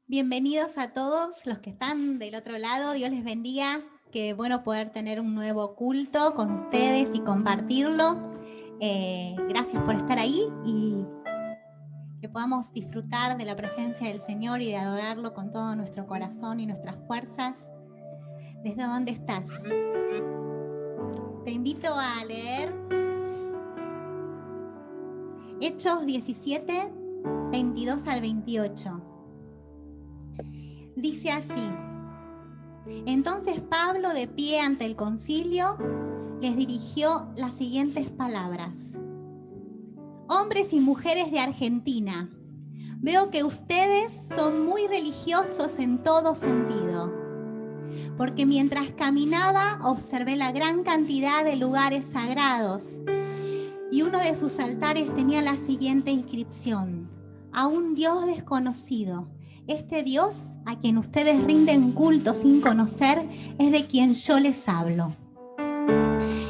Bienvenidos a todos los que están del otro lado. Dios les bendiga. Qué bueno poder tener un nuevo culto con ustedes y compartirlo. Gracias por estar ahí y que podamos disfrutar de la presencia del Señor y de adorarlo con todo nuestro corazón y nuestras fuerzas. ¿Desde dónde estás? Te invito a leer Hechos 17, 22 al 28. Dice así: Entonces Pablo, de pie ante el concilio, les dirigió las siguientes palabras: Hombres y mujeres de Argentina, veo que ustedes son muy religiosos en todo sentido, porque mientras caminaba observé la gran cantidad de lugares sagrados y uno de sus altares tenía la siguiente inscripción: a un Dios desconocido. Este Dios a quien ustedes rinden culto sin conocer es de quien yo les hablo.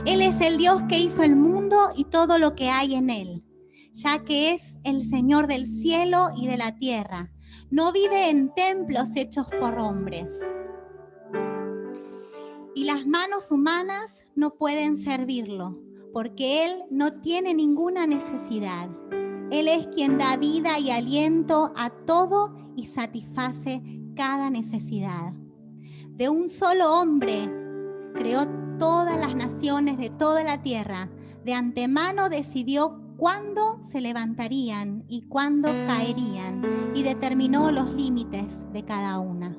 Él es el Dios que hizo el mundo y todo lo que hay en él, ya que es el Señor del cielo y de la tierra. No vive en templos hechos por hombres. Y las manos humanas no pueden servirlo, porque Él no tiene ninguna necesidad. Él es quien da vida y aliento a todo y satisface cada necesidad. De un solo hombre creó todas las naciones de toda la tierra. De antemano decidió cuándo se levantarían y cuándo caerían, y determinó los límites de cada una.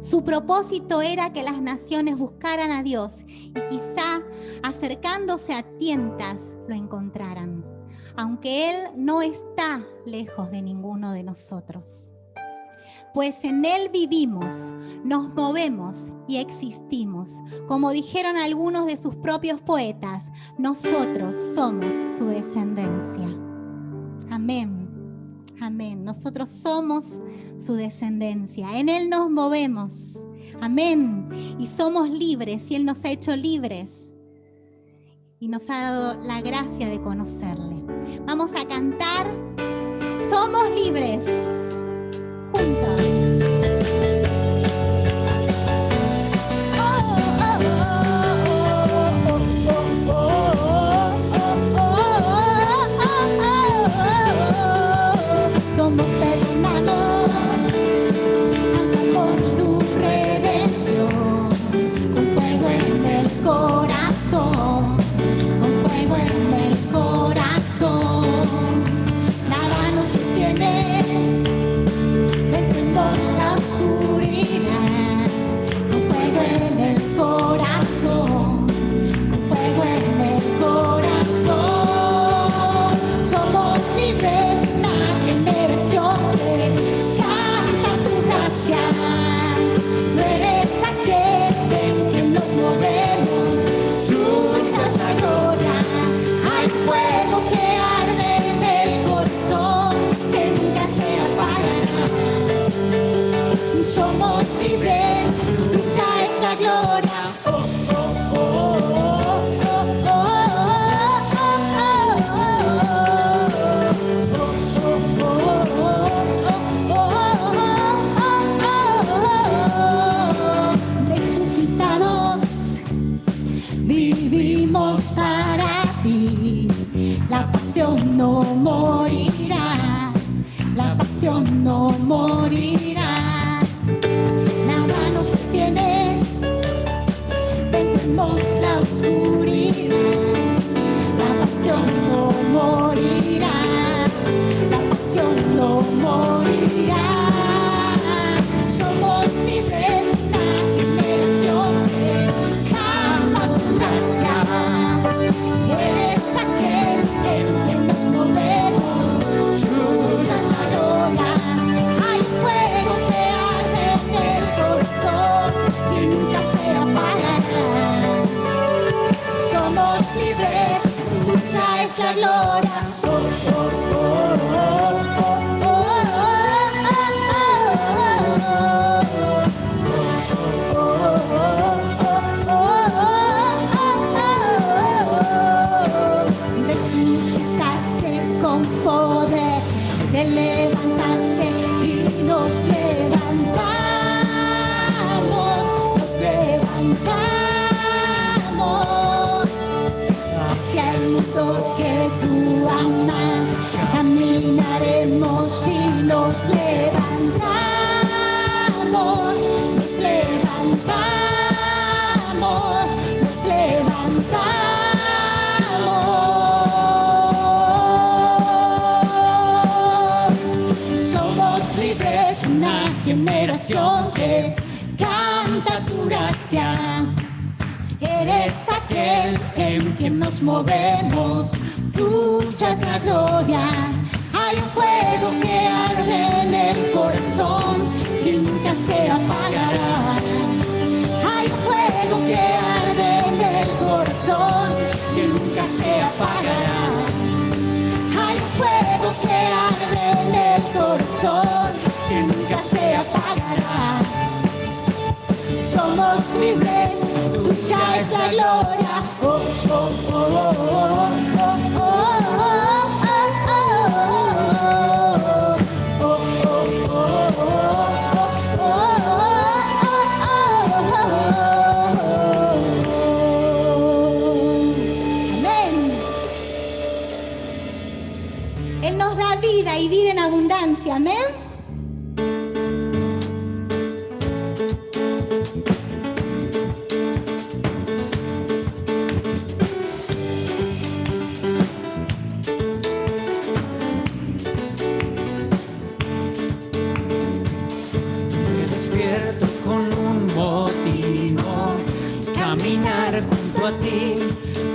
Su propósito era que las naciones buscaran a Dios y quizá acercándose a tientas lo encontraran, aunque Él no está lejos de ninguno de nosotros. Pues en Él vivimos, nos movemos y existimos. Como dijeron algunos de sus propios poetas, nosotros somos su descendencia. Amén. Amén. Nosotros somos su descendencia. En Él nos movemos. Amén. Y somos libres. Y Él nos ha hecho libres. Y nos ha dado la gracia de conocerle. Vamos a cantar Somos libres. Juntos. No morirá, la pasión no morirá, nada nos detiene, vencemos la oscuridad, la pasión no morirá, la pasión no morirá, somos libres, una generación que canta tu gracia, eres aquel en quien nos movemos, tuya es la gloria, hay fuego que arde en el corazón y nunca se apagará. Somos libres, tuya es la gloria. Resucitaste con poder, te levantaste y no nos levantamos hacia el mundo que tú amas. Caminaremos y nos levantamos, nos levantamos, nos levantamos. Somos libres, una generación que canta tu gracia. Eres aquel en quien nos movemos, tuya es la gloria. Hay un fuego que arde en el corazón y nunca se apagará. Hay un fuego que arde en el corazón que nunca se apagará. Hay un fuego que arde en el corazón que nunca se apagará. Somos libres, tuya es la gloria. Oh, oh, oh, oh, oh, oh, oh, Amén. Él nos da vida y vida en abundancia. Amén.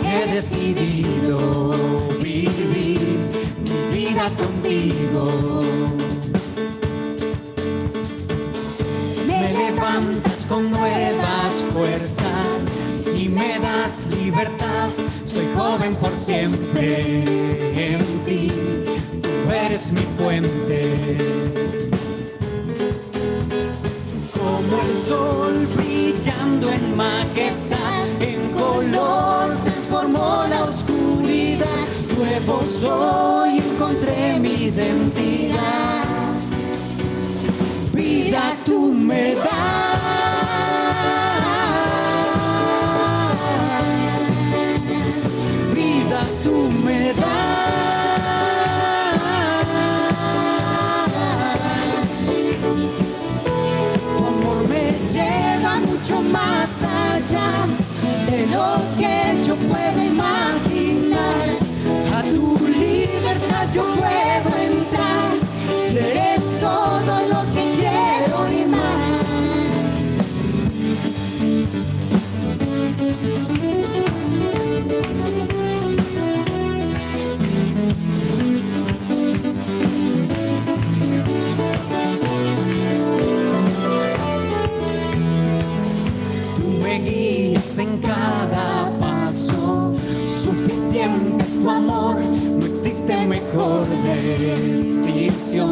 He decidido vivir mi vida contigo. Me levantas con nuevas fuerzas y me das libertad. Soy joven por siempre en ti, tú eres mi fuente. Como el sol brillando en majestad, en color transformó la oscuridad. Nuevo soy, encontré mi identidad. Vida tú me das, vida tú me das. Mucho más allá de lo que yo puedo imaginar. A tu libertad yo puedo entrar. Eres todo lo que quiero y más. En cada paso, suficiente es tu amor, no existe mejor decisión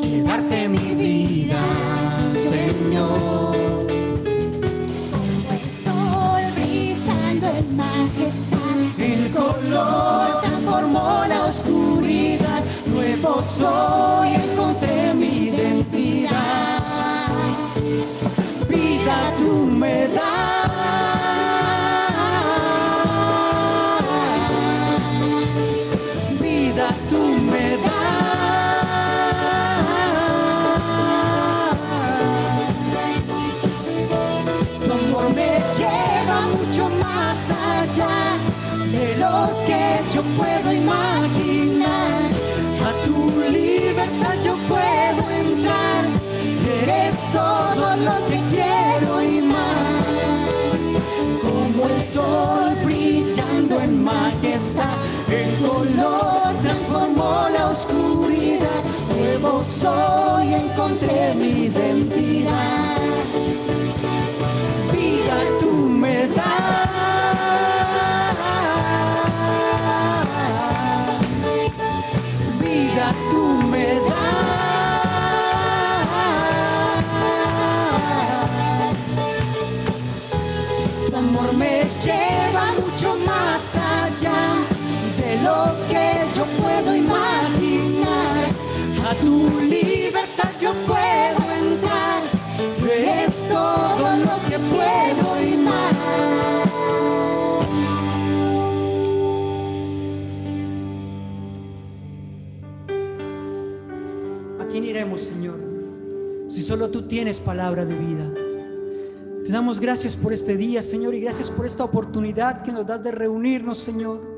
que darte mi vida, Señor. Como el sol brillando en majestad, El color transformó la oscuridad, nuevo soy, encontré mi identidad. Vida tú me das. Yo puedo imaginar, a tu libertad yo puedo entrar. Eres todo lo que quiero y más. Como el sol brillando en majestad, el color transformó la oscuridad. Nuevo soy, encontré mi identidad. Vida tú me das. Tú me das, tu amor me lleva mucho más allá de lo que yo puedo imaginar. A tu libertad yo puedo quién iremos, Señor? Si solo tú tienes palabra de vida. Te damos gracias por este día, Señor, y gracias por esta oportunidad que nos das de reunirnos, Señor.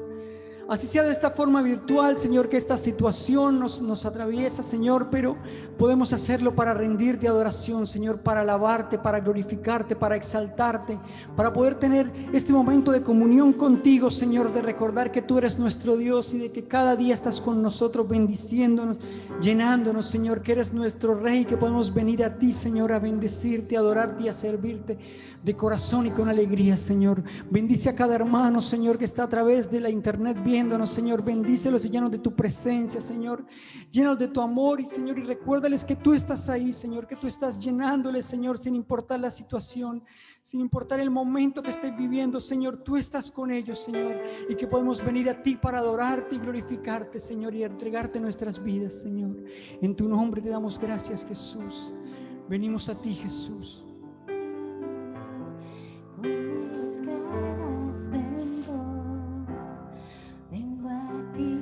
Así sea de esta forma virtual, Señor, que esta situación nos atraviesa, Señor, pero podemos hacerlo para rendirte adoración, Señor, para alabarte, para glorificarte, para exaltarte, para poder tener este momento de comunión contigo, Señor, de recordar que tú eres nuestro Dios y de que cada día estás con nosotros bendiciéndonos, llenándonos, Señor, que eres nuestro Rey, que podemos venir a ti, Señor, a bendecirte, a adorarte y a servirte de corazón y con alegría, Señor. Bendice a cada hermano, Señor, que está a través de la internet viéndonos, Señor. Bendícelos y llenos de tu presencia, Señor. Llenos de tu amor, y Señor, y recuérdales que tú estás ahí, Señor, que tú estás llenándoles, Señor, sin importar la situación, sin importar el momento que estés viviendo, Señor. Tú estás con ellos, Señor, y que podemos venir a ti para adorarte y glorificarte, Señor, y entregarte nuestras vidas, Señor. En tu nombre te damos gracias, Jesús. Venimos a ti, Jesús. Vengo a ti,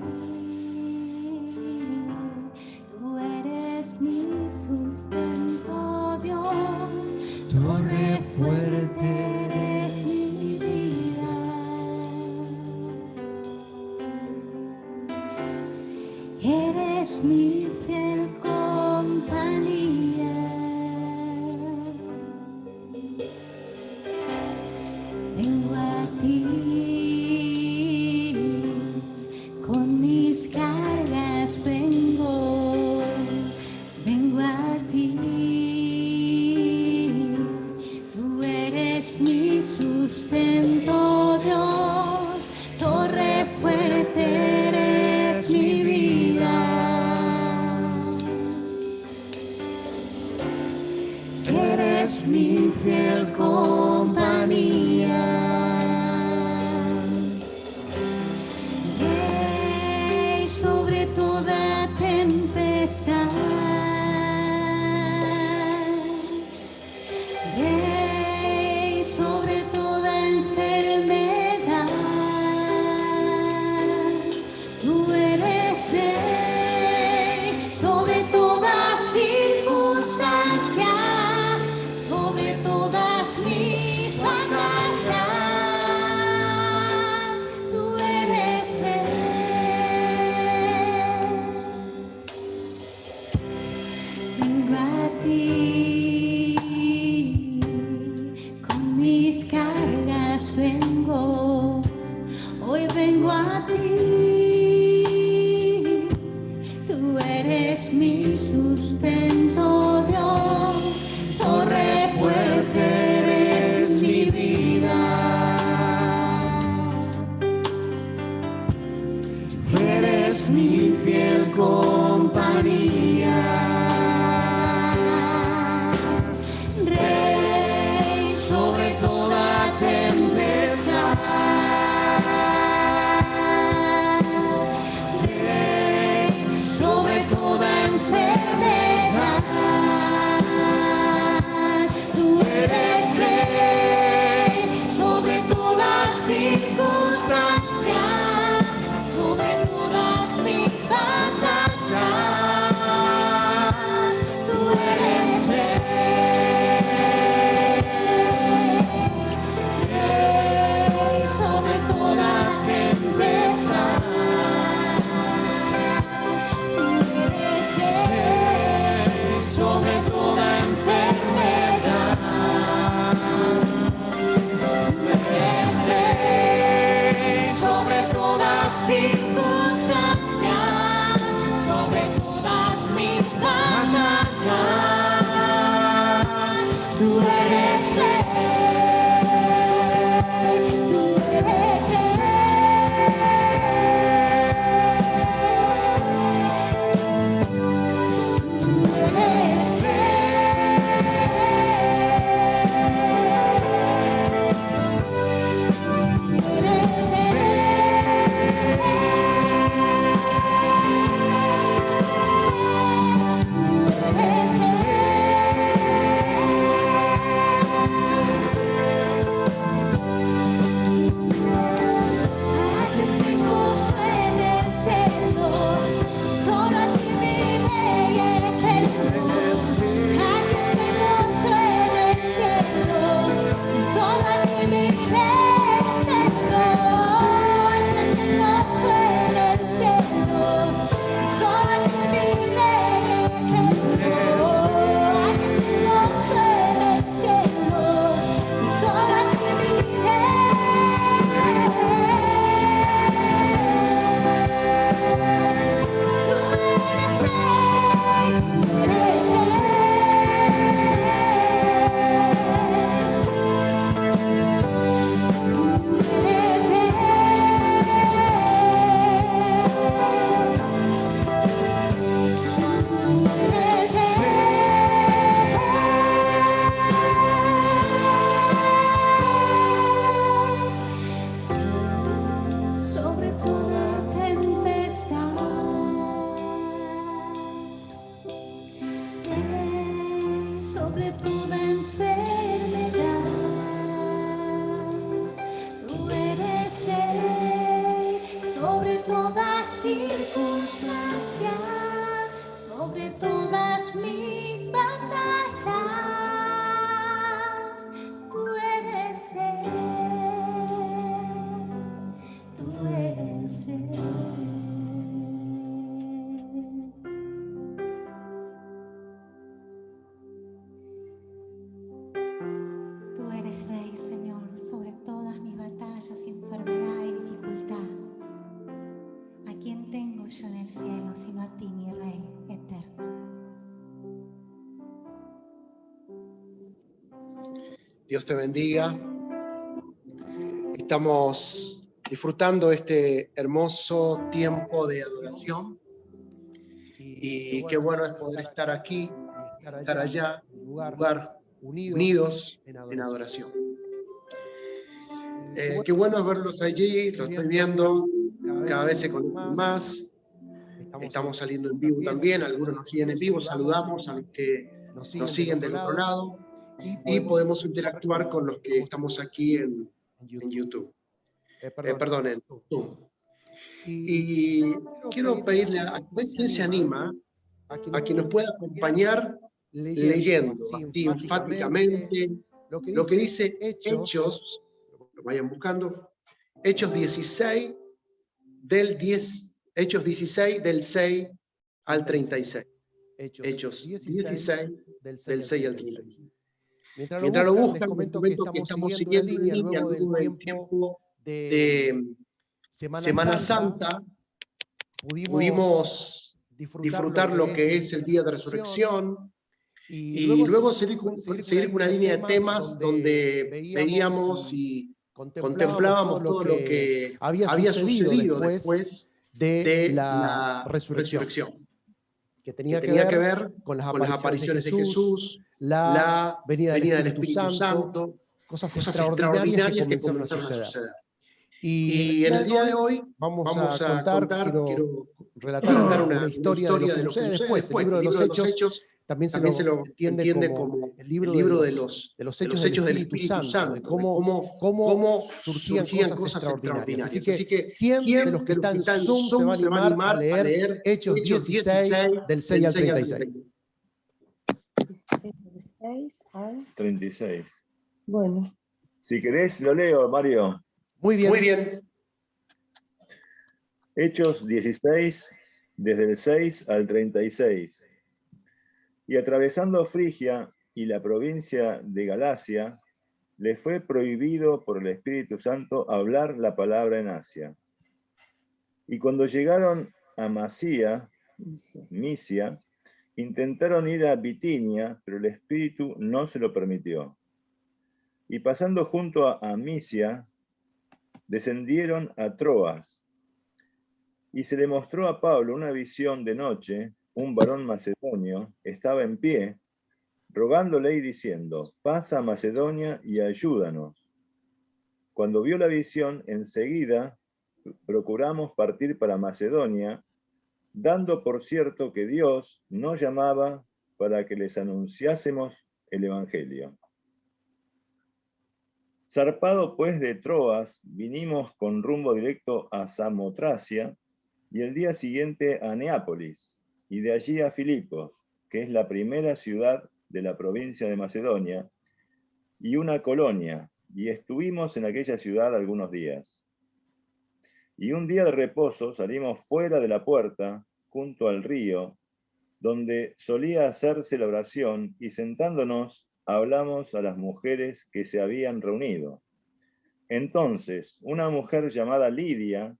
tú eres mi sustento, Dios, torre fuerte eres mi vida, eres mi fiel compañía. Vengo a ti, con mis cargas vengo a ti, tú eres mi sustento, Dios, torre fuerte eres mi vida, eres mi fiel compañía. Sobre toda tempestad, sobre toda enfermedad, tú eres Rey, sobre toda circunstancia, sobre todas mis batallas, tú eres vengo a ti, con mis cargas vengo, hoy vengo a ti, tú eres mi sustento, Dios, torre fuerte eres mi vida, eres mi fiel compañía. Sobre toda tempestad, sobre toda enfermedad, tú eres Rey, sobre toda circunstancia, sobre todas mis batallas, yo en el cielo, sino a ti, mi Rey eterno. Dios te bendiga. Estamos disfrutando este hermoso tiempo de adoración. Y qué bueno es poder estar aquí, estar allá, en un lugar unidos en adoración. Qué bueno es verlos allí, lo estoy viendo, cada vez se conectan más. Estamos saliendo en vivo también, algunos nos siguen en vivo, saludamos a los que nos siguen del otro lado y podemos interactuar con los que estamos aquí en YouTube. Perdón, en Zoom. Y quiero pedirle a quién se anima a que nos pueda acompañar leyendo así enfáticamente lo que dice Hechos, lo vayan buscando, Hechos 16 del 6 al 36. Hechos 16 del 6 al 36. Mientras lo buscan, les comento que estamos siguiendo en línea luego del tiempo de Semana Santa. Pudimos disfrutar lo que es el día de resurrección y luego seguir con una línea de temas donde veíamos y contemplábamos todo lo que había sucedido después de la resurrección, que tenía que ver con las apariciones de Jesús, la venida del Espíritu Santo, cosas extraordinarias que comenzaron a suceder. Y en el día de hoy vamos a contar, quiero relatar una historia de lo que sucede después. El libro de los Hechos también se lo entiende como el libro de los hechos del Espíritu Santo, de cómo surgían cosas extraordinarias. Así que, ¿quién de los que están en Zoom se va a animar a leer Hechos 16 del 6 al 36? 16 al 36. Bueno. Si querés, lo leo, Mario. Muy bien. Hechos 16, desde el 6 al 36. Y atravesando Frigia y la provincia de Galacia, les fue prohibido por el Espíritu Santo hablar la palabra en Asia. Y cuando llegaron a Misia, intentaron ir a Bitinia, pero el Espíritu no se lo permitió. Y pasando junto a Misia, descendieron a Troas. Y se le mostró a Pablo una visión de noche. Un varón macedonio estaba en pie, rogándole y diciendo: pasa a Macedonia y ayúdanos. Cuando vio la visión, enseguida procuramos partir para Macedonia, dando por cierto que Dios nos llamaba para que les anunciásemos el Evangelio. Zarpado pues de Troas, vinimos con rumbo directo a Samotracia y el día siguiente a Neápolis, y de allí a Filipos, que es la primera ciudad de la provincia de Macedonia, y una colonia, y estuvimos en aquella ciudad algunos días. Y un día de reposo salimos fuera de la puerta, junto al río, donde solía hacerse la oración, y sentándonos hablamos a las mujeres que se habían reunido. Entonces, una mujer llamada Lidia,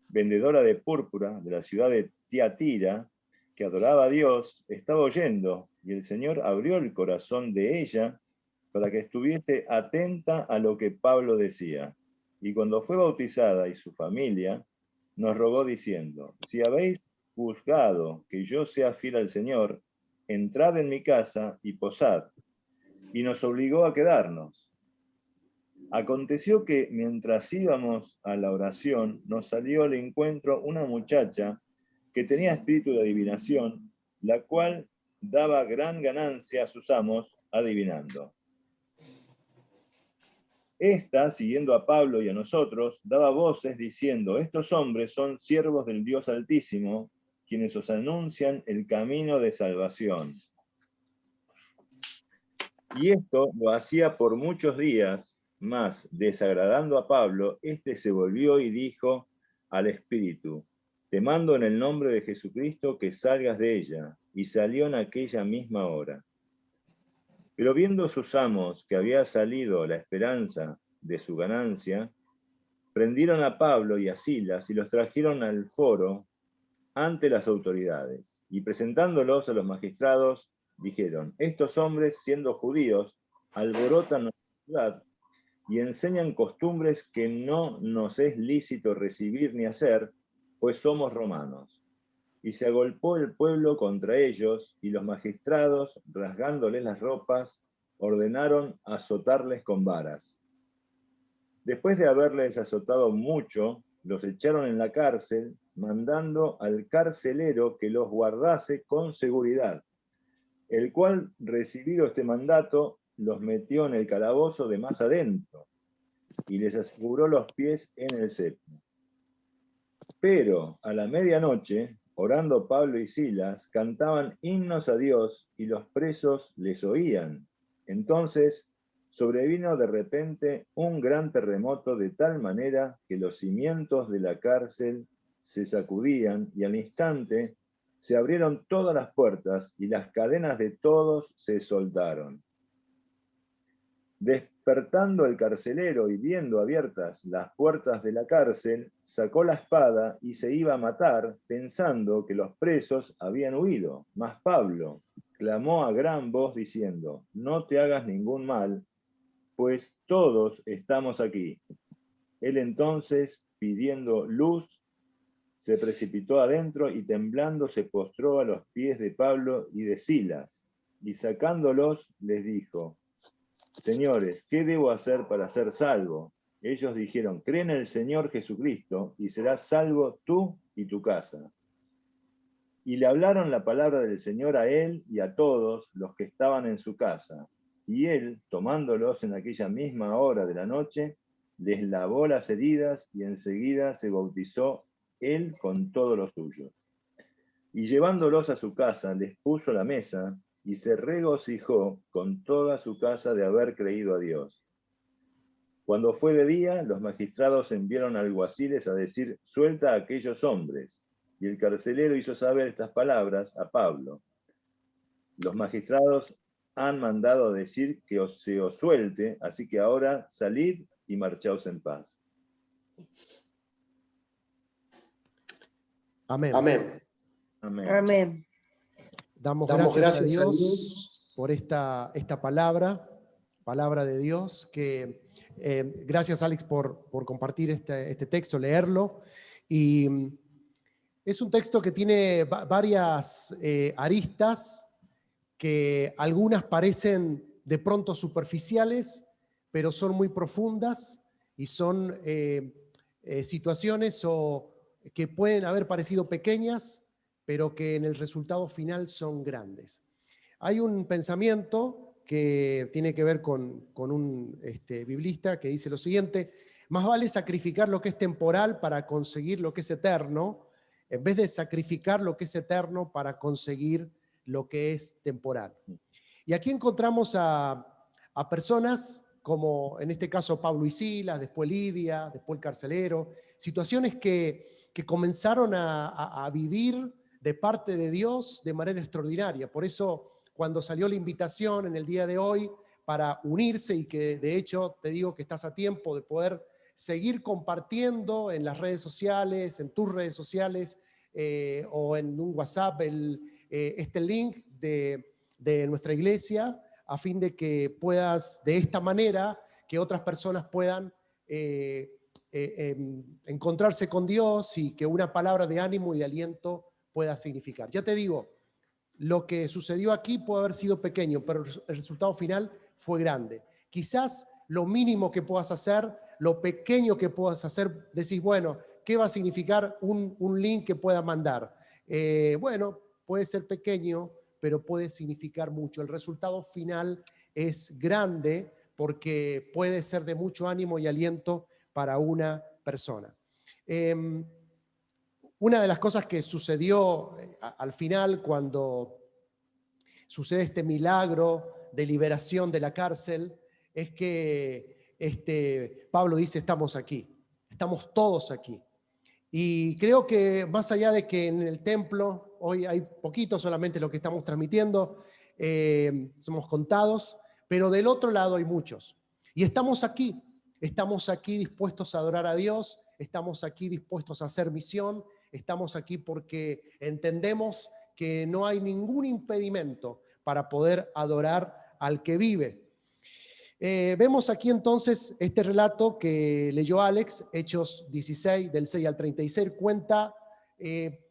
vendedora de púrpura de la ciudad de Tiatira, que adoraba a Dios, estaba oyendo, y el Señor abrió el corazón de ella para que estuviese atenta a lo que Pablo decía. Y cuando fue bautizada y su familia, nos rogó diciendo: si habéis juzgado que yo sea fiel al Señor, entrad en mi casa y posad. Y nos obligó a quedarnos. Aconteció que mientras íbamos a la oración, nos salió al encuentro una muchacha que tenía espíritu de adivinación, la cual daba gran ganancia a sus amos adivinando. Esta, siguiendo a Pablo y a nosotros, daba voces diciendo: estos hombres son siervos del Dios Altísimo, quienes os anuncian el camino de salvación. Y esto lo hacía por muchos días, mas desagradando a Pablo, éste se volvió y dijo al espíritu: te mando en el nombre de Jesucristo que salgas de ella. Y salió en aquella misma hora. Pero viendo sus amos que había salido la esperanza de su ganancia, prendieron a Pablo y a Silas y los trajeron al foro, ante las autoridades, y presentándolos a los magistrados, dijeron: estos hombres, siendo judíos, alborotan nuestra ciudad y enseñan costumbres que no nos es lícito recibir ni hacer, pues somos romanos. Y se agolpó el pueblo contra ellos, y los magistrados, rasgándoles las ropas, ordenaron azotarles con varas. Después de haberles azotado mucho, los echaron en la cárcel, mandando al carcelero que los guardase con seguridad, el cual, recibido este mandato, los metió en el calabozo de más adentro, y les aseguró los pies en el cepo. Pero a la medianoche, orando Pablo y Silas, cantaban himnos a Dios, y los presos les oían. Entonces sobrevino de repente un gran terremoto, de tal manera que los cimientos de la cárcel se sacudían, y al instante se abrieron todas las puertas, y las cadenas de todos se soltaron. Despertando el carcelero y viendo abiertas las puertas de la cárcel, sacó la espada y se iba a matar, pensando que los presos habían huido. Mas Pablo clamó a gran voz diciendo: no te hagas ningún mal, pues todos estamos aquí. Él entonces, pidiendo luz, se precipitó adentro y temblando se postró a los pies de Pablo y de Silas, y sacándolos les dijo: señores, ¿qué debo hacer para ser salvo? Ellos dijeron: cree en el Señor Jesucristo y serás salvo tú y tu casa. Y le hablaron la palabra del Señor a él y a todos los que estaban en su casa. Y él, tomándolos en aquella misma hora de la noche, les lavó las heridas, y enseguida se bautizó él con todos los suyos. Y llevándolos a su casa, les puso la mesa, y se regocijó con toda su casa de haber creído a Dios. Cuando fue de día, los magistrados enviaron alguaciles a decir: suelta a aquellos hombres. Y el carcelero hizo saber estas palabras a Pablo: los magistrados han mandado a decir que se os suelte, así que ahora salid y marchaos en paz. Amén. Amén. Amén. Amén. Damos Damos gracias a gracias Dios por esta palabra de Dios, que gracias Alex por compartir este texto, leerlo. Y es un texto que tiene varias aristas, que algunas parecen de pronto superficiales, pero son muy profundas, y son situaciones que pueden haber parecido pequeñas, pero que en el resultado final son grandes. Hay un pensamiento que tiene que ver con un biblista que dice lo siguiente: más vale sacrificar lo que es temporal para conseguir lo que es eterno, en vez de sacrificar lo que es eterno para conseguir lo que es temporal. Y aquí encontramos a personas como en este caso Pablo y Silas, después Lidia, después el carcelero, situaciones que comenzaron a vivir de parte de Dios de manera extraordinaria. Por eso, cuando salió la invitación en el día de hoy para unirse, y que de hecho te digo que estás a tiempo de poder seguir compartiendo en las redes sociales, en tus redes sociales, o en un WhatsApp, este link de nuestra iglesia, a fin de que puedas, de esta manera, que otras personas puedan encontrarse con Dios, y que una palabra de ánimo y de aliento pueda significar. Ya te digo, lo que sucedió aquí puede haber sido pequeño, pero el resultado final fue grande. Quizás lo mínimo que puedas hacer, lo pequeño que puedas hacer, decís, bueno, ¿qué va a significar un link que pueda mandar? Bueno, puede ser pequeño, pero puede significar mucho. El resultado final es grande, porque puede ser de mucho ánimo y aliento para una persona. Una de las cosas que sucedió al final, cuando sucede este milagro de liberación de la cárcel, es que Pablo dice: estamos aquí, estamos todos aquí. Y creo que más allá de que en el templo hoy hay poquito solamente lo que estamos transmitiendo, somos contados, pero del otro lado hay muchos. Y estamos aquí dispuestos a adorar a Dios, estamos aquí dispuestos a hacer misión, estamos aquí porque entendemos que no hay ningún impedimento para poder adorar al que vive. Vemos aquí entonces este relato que leyó Alex, Hechos 16, del 6 al 36, cuenta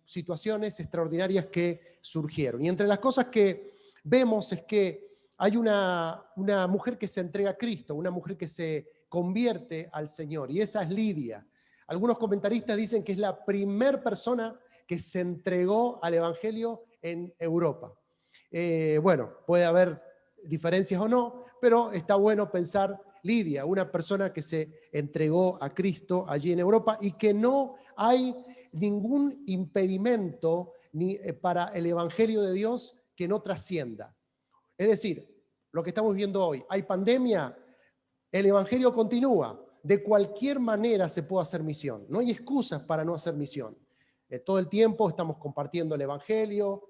situaciones extraordinarias que surgieron. Y entre las cosas que vemos es que hay una mujer que se entrega a Cristo, una mujer que se convierte al Señor, y esa es Lidia. Algunos comentaristas dicen que es la primera persona que se entregó al Evangelio en Europa. Bueno, puede haber diferencias o no, pero está bueno pensar Lidia, una persona que se entregó a Cristo allí en Europa y que no hay ningún impedimento para el Evangelio de Dios que no trascienda. Es decir, lo que estamos viendo hoy, hay pandemia, el Evangelio continúa, de cualquier manera se puede hacer misión, no hay excusas para no hacer misión. Todo el tiempo estamos compartiendo el Evangelio,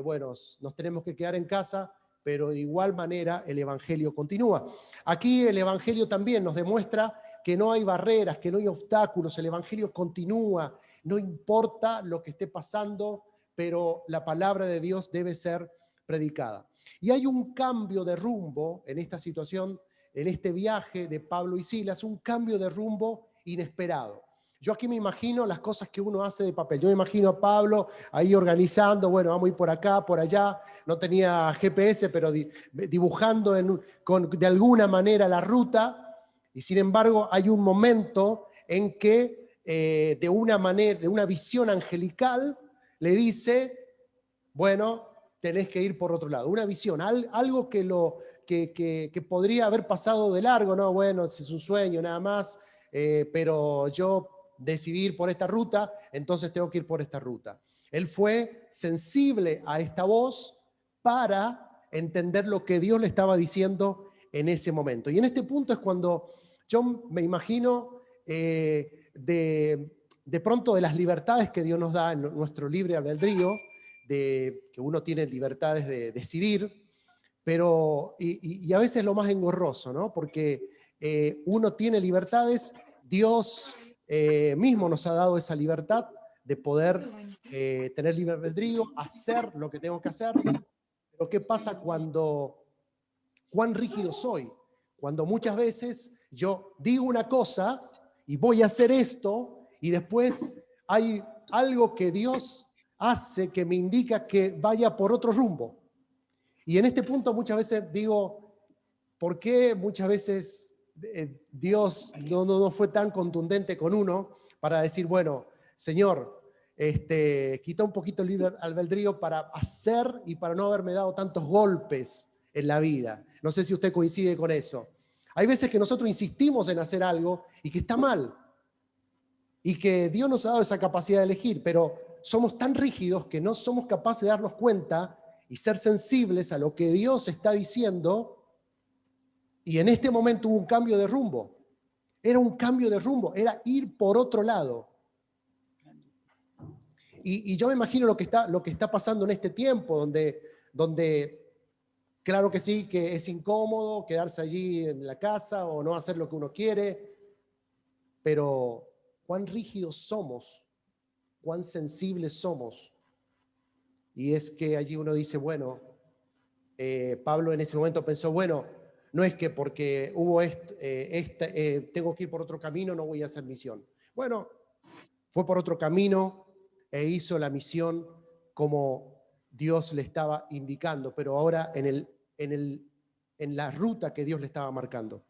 bueno, nos tenemos que quedar en casa, pero de igual manera el Evangelio continúa. Aquí el Evangelio también nos demuestra que no hay barreras, que no hay obstáculos, el Evangelio continúa, no importa lo que esté pasando, pero la palabra de Dios debe ser predicada. Y hay un cambio de rumbo en esta situación, en este viaje de Pablo y Silas, un cambio de rumbo inesperado. Yo aquí me imagino las cosas que uno hace de papel. Yo me imagino a Pablo ahí organizando, bueno, vamos a ir por acá, por allá. No tenía GPS, pero dibujando de alguna manera la ruta. Y sin embargo, hay un momento en que de una visión angelical, le dice, bueno, tenés que ir por otro lado. Una visión, algo que podría haber pasado de largo, ¿no? Bueno, es un sueño nada más, pero yo decidí ir por esta ruta, entonces tengo que ir por esta ruta. Él fue sensible a esta voz para entender lo que Dios le estaba diciendo en ese momento. Y en este punto es cuando yo me imagino de pronto de las libertades que Dios nos da en nuestro libre albedrío, de que uno tiene libertades de decidir, pero y a veces lo más engorroso, ¿no? Porque uno tiene libertades, Dios mismo nos ha dado esa libertad de poder tener libre albedrío, hacer lo que tengo que hacer. Pero ¿qué pasa cuán rígido soy? Cuando muchas veces yo digo una cosa y voy a hacer esto y después hay algo que Dios hace que me indica que vaya por otro rumbo. Y en este punto muchas veces digo, ¿por qué muchas veces Dios no fue tan contundente con uno para decir, bueno, Señor, quita un poquito el libre albedrío para hacer y para no haberme dado tantos golpes en la vida? No sé si usted coincide con eso. Hay veces que nosotros insistimos en hacer algo y que está mal, y que Dios nos ha dado esa capacidad de elegir, pero somos tan rígidos que no somos capaces de darnos cuenta y ser sensibles a lo que Dios está diciendo. Y en este momento hubo un cambio de rumbo. Era un cambio de rumbo, era ir por otro lado. Y yo me imagino lo que está pasando en este tiempo, donde claro que sí, que es incómodo quedarse allí en la casa o no hacer lo que uno quiere, pero cuán rígidos somos, cuán sensibles somos. Y es que allí uno dice, bueno, Pablo en ese momento pensó, bueno, no es que porque hubo tengo que ir por otro camino, no voy a hacer misión. Bueno, fue por otro camino e hizo la misión como Dios le estaba indicando, pero ahora en la ruta que Dios le estaba marcando.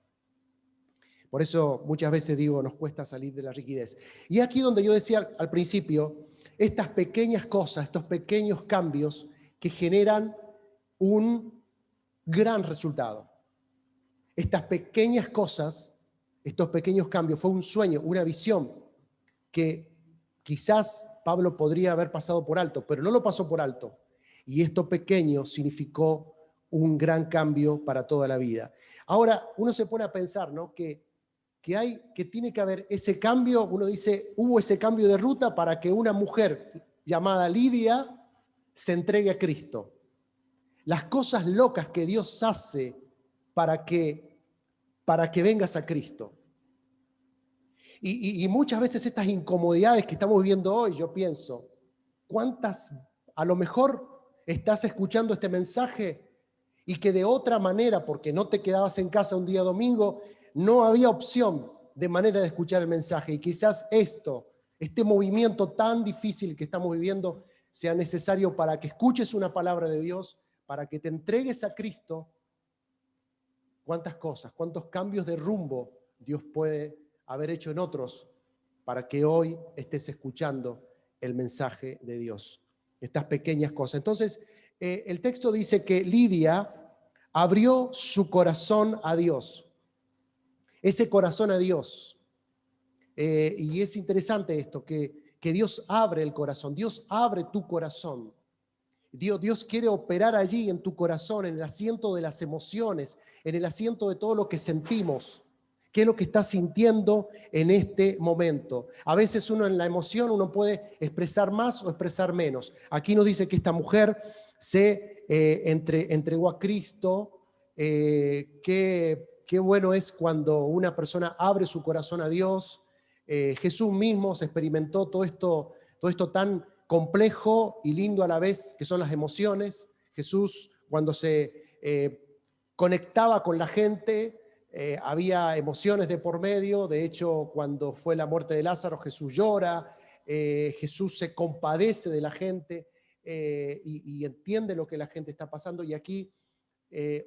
Por eso muchas veces digo, nos cuesta salir de la rigidez. Y aquí donde yo decía al principio, estas pequeñas cosas, estos pequeños cambios que generan un gran resultado. Estas pequeñas cosas, estos pequeños cambios, fue un sueño, una visión que quizás Pablo podría haber pasado por alto, pero no lo pasó por alto. Y esto pequeño significó un gran cambio para toda la vida. Ahora, uno se pone a pensar, ¿no? que tiene que haber ese cambio. Uno dice, hubo ese cambio de ruta para que una mujer llamada Lidia se entregue a Cristo. Las cosas locas que Dios hace para que vengas a Cristo. Y muchas veces estas incomodidades que estamos viviendo hoy, yo pienso, ¿cuántas a lo mejor estás escuchando este mensaje y que de otra manera, porque no te quedabas en casa un día domingo, no había opción de manera de escuchar el mensaje? Y quizás este movimiento tan difícil que estamos viviendo, sea necesario para que escuches una palabra de Dios, para que te entregues a Cristo. ¿Cuántas cosas, cuántos cambios de rumbo Dios puede haber hecho en otros para que hoy estés escuchando el mensaje de Dios? Estas pequeñas cosas. Entonces, el texto dice que Lidia abrió su corazón a Dios. Ese corazón a Dios. Y es interesante esto, que Dios abre el corazón. Dios abre tu corazón. Dios quiere operar allí en tu corazón, en el asiento de las emociones, en el asiento de todo lo que sentimos. ¿Qué es lo que estás sintiendo en este momento? A veces uno en la emoción uno puede expresar más o expresar menos. Aquí nos dice que esta mujer se entregó a Cristo. Qué bueno es cuando una persona abre su corazón a Dios. Jesús mismo se experimentó todo esto tan complejo y lindo a la vez, que son las emociones. Jesús, cuando se conectaba con la gente, había emociones de por medio. De hecho, cuando fue la muerte de Lázaro, Jesús llora, Jesús se compadece de la gente y entiende lo que la gente está pasando. Y aquí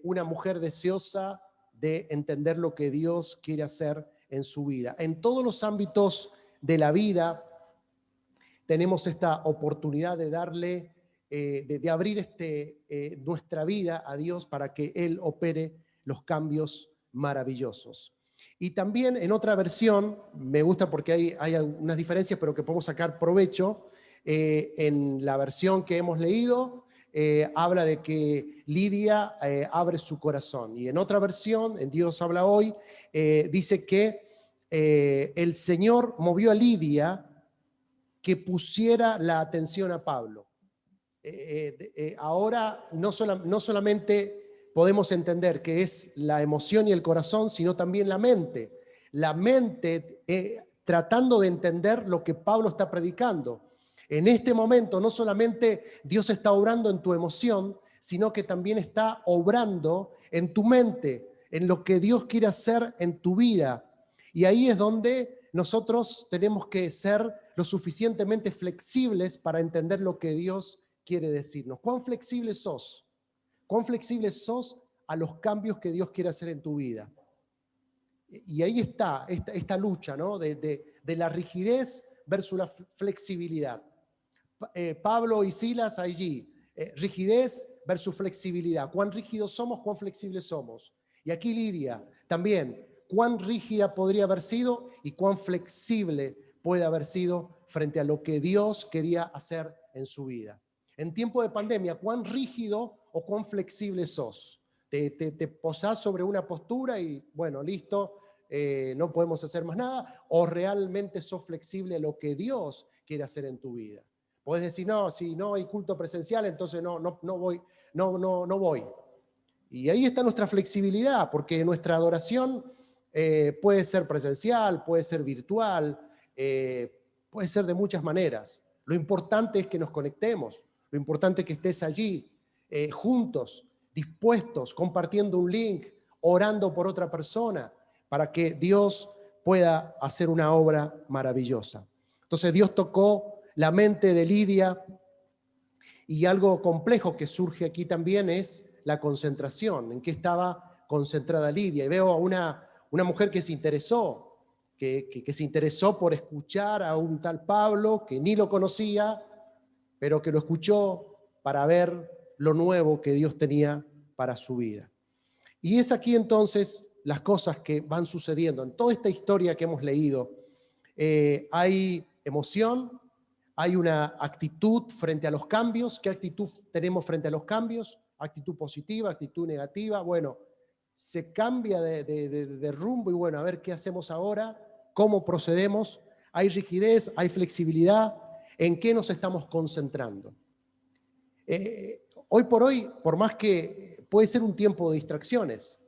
una mujer deseosa de entender lo que Dios quiere hacer en su vida. En todos los ámbitos de la vida tenemos esta oportunidad de darle, de abrir nuestra vida a Dios para que Él opere los cambios maravillosos. Y también en otra versión, me gusta porque hay algunas diferencias, pero que podemos sacar provecho. En la versión que hemos leído, habla de que Lidia abre su corazón. Y en otra versión, en Dios habla hoy, dice que el Señor movió a Lidia que pusiera la atención a Pablo. Ahora no solamente podemos entender que es la emoción y el corazón, sino también la mente. La mente tratando de entender lo que Pablo está predicando. En este momento no solamente Dios está obrando en tu emoción, sino que también está obrando en tu mente, en lo que Dios quiere hacer en tu vida. Y ahí es donde nosotros tenemos que ser lo suficientemente flexibles para entender lo que Dios quiere decirnos. ¿Cuán flexible sos? ¿Cuán flexible sos a los cambios que Dios quiere hacer en tu vida? Y ahí está esta lucha, ¿no? de la rigidez versus la flexibilidad. Pablo y Silas allí, rigidez versus flexibilidad. ¿Cuán rígidos somos? ¿Cuán flexibles somos? Y aquí Lidia también, cuán rígida podría haber sido y cuán flexible puede haber sido frente a lo que Dios quería hacer en su vida. En tiempo de pandemia, ¿cuán rígido o cuán flexible sos? Te posás sobre una postura y bueno, listo, no podemos hacer más nada, o realmente sos flexible a lo que Dios quiere hacer en tu vida. Podés decir, no, si no hay culto presencial, entonces no voy. Y ahí está nuestra flexibilidad, porque nuestra adoración puede ser presencial, puede ser virtual, puede ser de muchas maneras. Lo importante es que nos conectemos, lo importante es que estés allí, juntos, dispuestos, compartiendo un link, orando por otra persona, para que Dios pueda hacer una obra maravillosa. Entonces Dios tocó la mente de Lidia, y algo complejo que surge aquí también es la concentración, en qué estaba concentrada Lidia. Y veo a una mujer que se interesó, que se interesó por escuchar a un tal Pablo, que ni lo conocía, pero que lo escuchó para ver lo nuevo que Dios tenía para su vida. Y es aquí entonces las cosas que van sucediendo. En toda esta historia que hemos leído, hay emoción, hay una actitud frente a los cambios. ¿Qué actitud tenemos frente a los cambios? Actitud positiva, actitud negativa. Bueno, se cambia de rumbo y bueno, a ver qué hacemos ahora, cómo procedemos. Hay rigidez, hay flexibilidad. ¿En qué nos estamos concentrando? Hoy por hoy, por más que puede ser un tiempo de distracciones,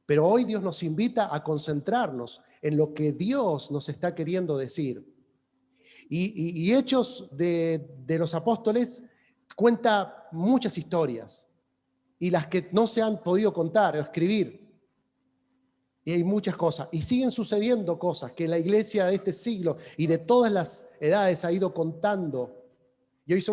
Pero hoy Dios nos invita a concentrarnos en lo que Dios nos está queriendo decir. Y Hechos de los Apóstoles cuenta muchas historias, y las que no se han podido contar o escribir. Y hay muchas cosas, y siguen sucediendo cosas que la iglesia de este siglo y de todas las edades ha ido contando. Y hoy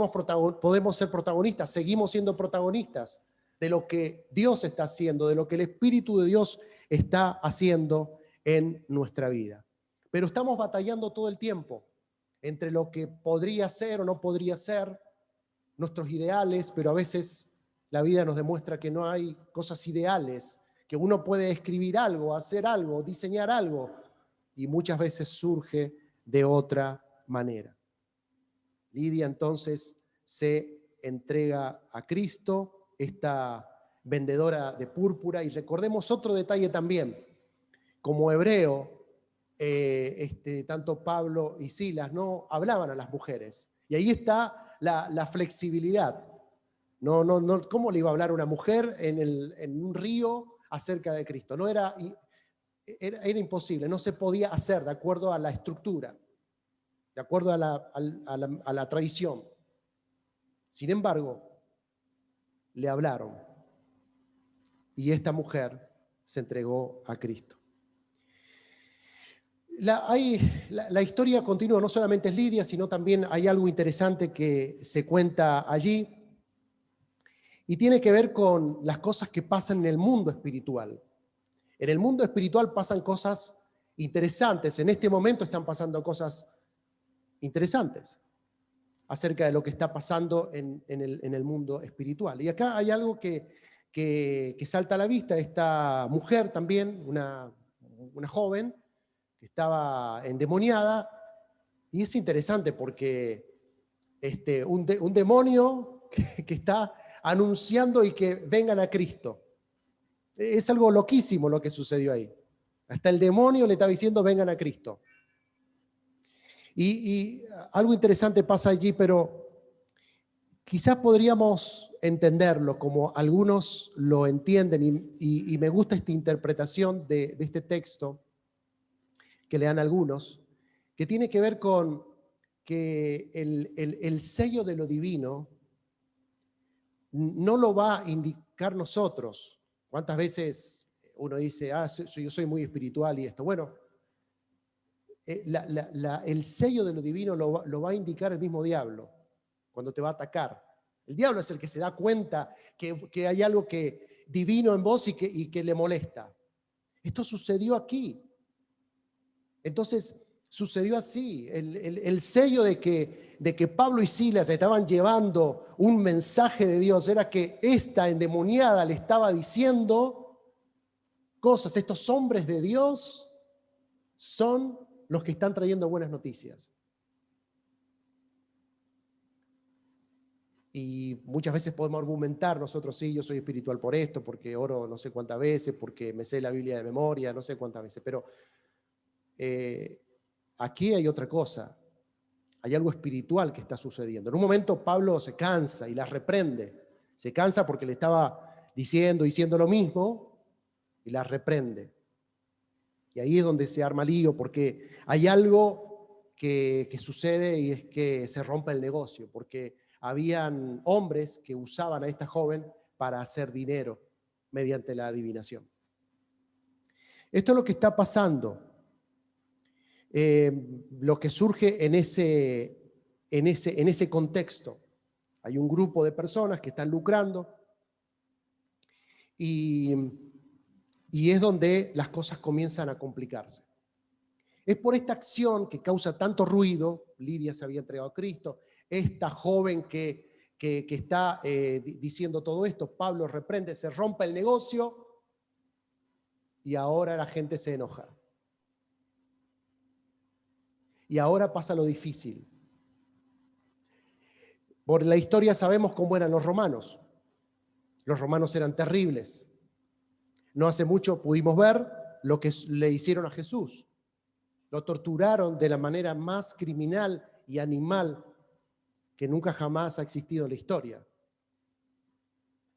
podemos ser protagonistas, seguimos siendo protagonistas de lo que Dios está haciendo, de lo que el Espíritu de Dios está haciendo en nuestra vida. Pero estamos batallando todo el tiempo entre lo que podría ser o no podría ser, nuestros ideales, pero a veces la vida nos demuestra que no hay cosas ideales, que uno puede escribir algo, hacer algo, diseñar algo, y muchas veces surge de otra manera. Lidia entonces se entrega a Cristo, esta vendedora de púrpura, y recordemos otro detalle también. Como hebreo, tanto Pablo y Silas no hablaban a las mujeres, y ahí está la flexibilidad. No, ¿cómo le iba a hablar a una mujer en un río acerca de Cristo? No era imposible, no se podía hacer de acuerdo a la estructura, de acuerdo a la tradición. Sin embargo, le hablaron y esta mujer se entregó a Cristo. La historia continúa, no solamente es Lidia, sino también hay algo interesante que se cuenta allí y tiene que ver con las cosas que pasan en el mundo espiritual. En el mundo espiritual pasan cosas interesantes, en este momento están pasando cosas interesantes acerca de lo que está pasando en el mundo espiritual. Y acá hay algo que salta a la vista. Esta mujer también, una joven, que estaba endemoniada, y es interesante porque un demonio que está anunciando y que vengan a Cristo. Es algo loquísimo lo que sucedió ahí. Hasta el demonio le está diciendo vengan a Cristo. Y algo interesante pasa allí, pero quizás podríamos entenderlo como algunos lo entienden, y me gusta esta interpretación de este texto que le dan algunos, que tiene que ver con que el sello de lo divino no lo va a indicar nosotros. ¿Cuántas veces uno dice, yo soy muy espiritual y esto? Bueno, el sello de lo divino lo va a indicar el mismo diablo cuando te va a atacar. El diablo es el que se da cuenta que hay algo divino en vos y que le molesta. Esto sucedió aquí. Entonces, sucedió así. El sello de que Pablo y Silas estaban llevando un mensaje de Dios era que esta endemoniada le estaba diciendo cosas. Estos hombres de Dios son los que están trayendo buenas noticias. Y muchas veces podemos argumentar nosotros, sí, yo soy espiritual por esto, porque oro no sé cuántas veces, porque me sé la Biblia de memoria, no sé cuántas veces, pero aquí hay otra cosa. Hay algo espiritual que está sucediendo. En un momento Pablo se cansa y las reprende. Se cansa porque le estaba diciendo lo mismo y las reprende. Y ahí es donde se arma lío, porque hay algo que sucede, y es que se rompe el negocio, porque habían hombres que usaban a esta joven para hacer dinero mediante la adivinación. Esto es lo que está pasando. Lo que surge en ese contexto. Hay un grupo de personas que están lucrando y es donde las cosas comienzan a complicarse. Es por esta acción que causa tanto ruido. Lidia se había entregado a Cristo, esta joven que está diciendo todo esto, Pablo reprende, se rompe el negocio y ahora la gente se enoja. Y ahora pasa lo difícil. Por la historia sabemos cómo eran los romanos. Los romanos eran terribles. No hace mucho pudimos ver lo que le hicieron a Jesús. Lo torturaron de la manera más criminal y animal que nunca jamás ha existido en la historia.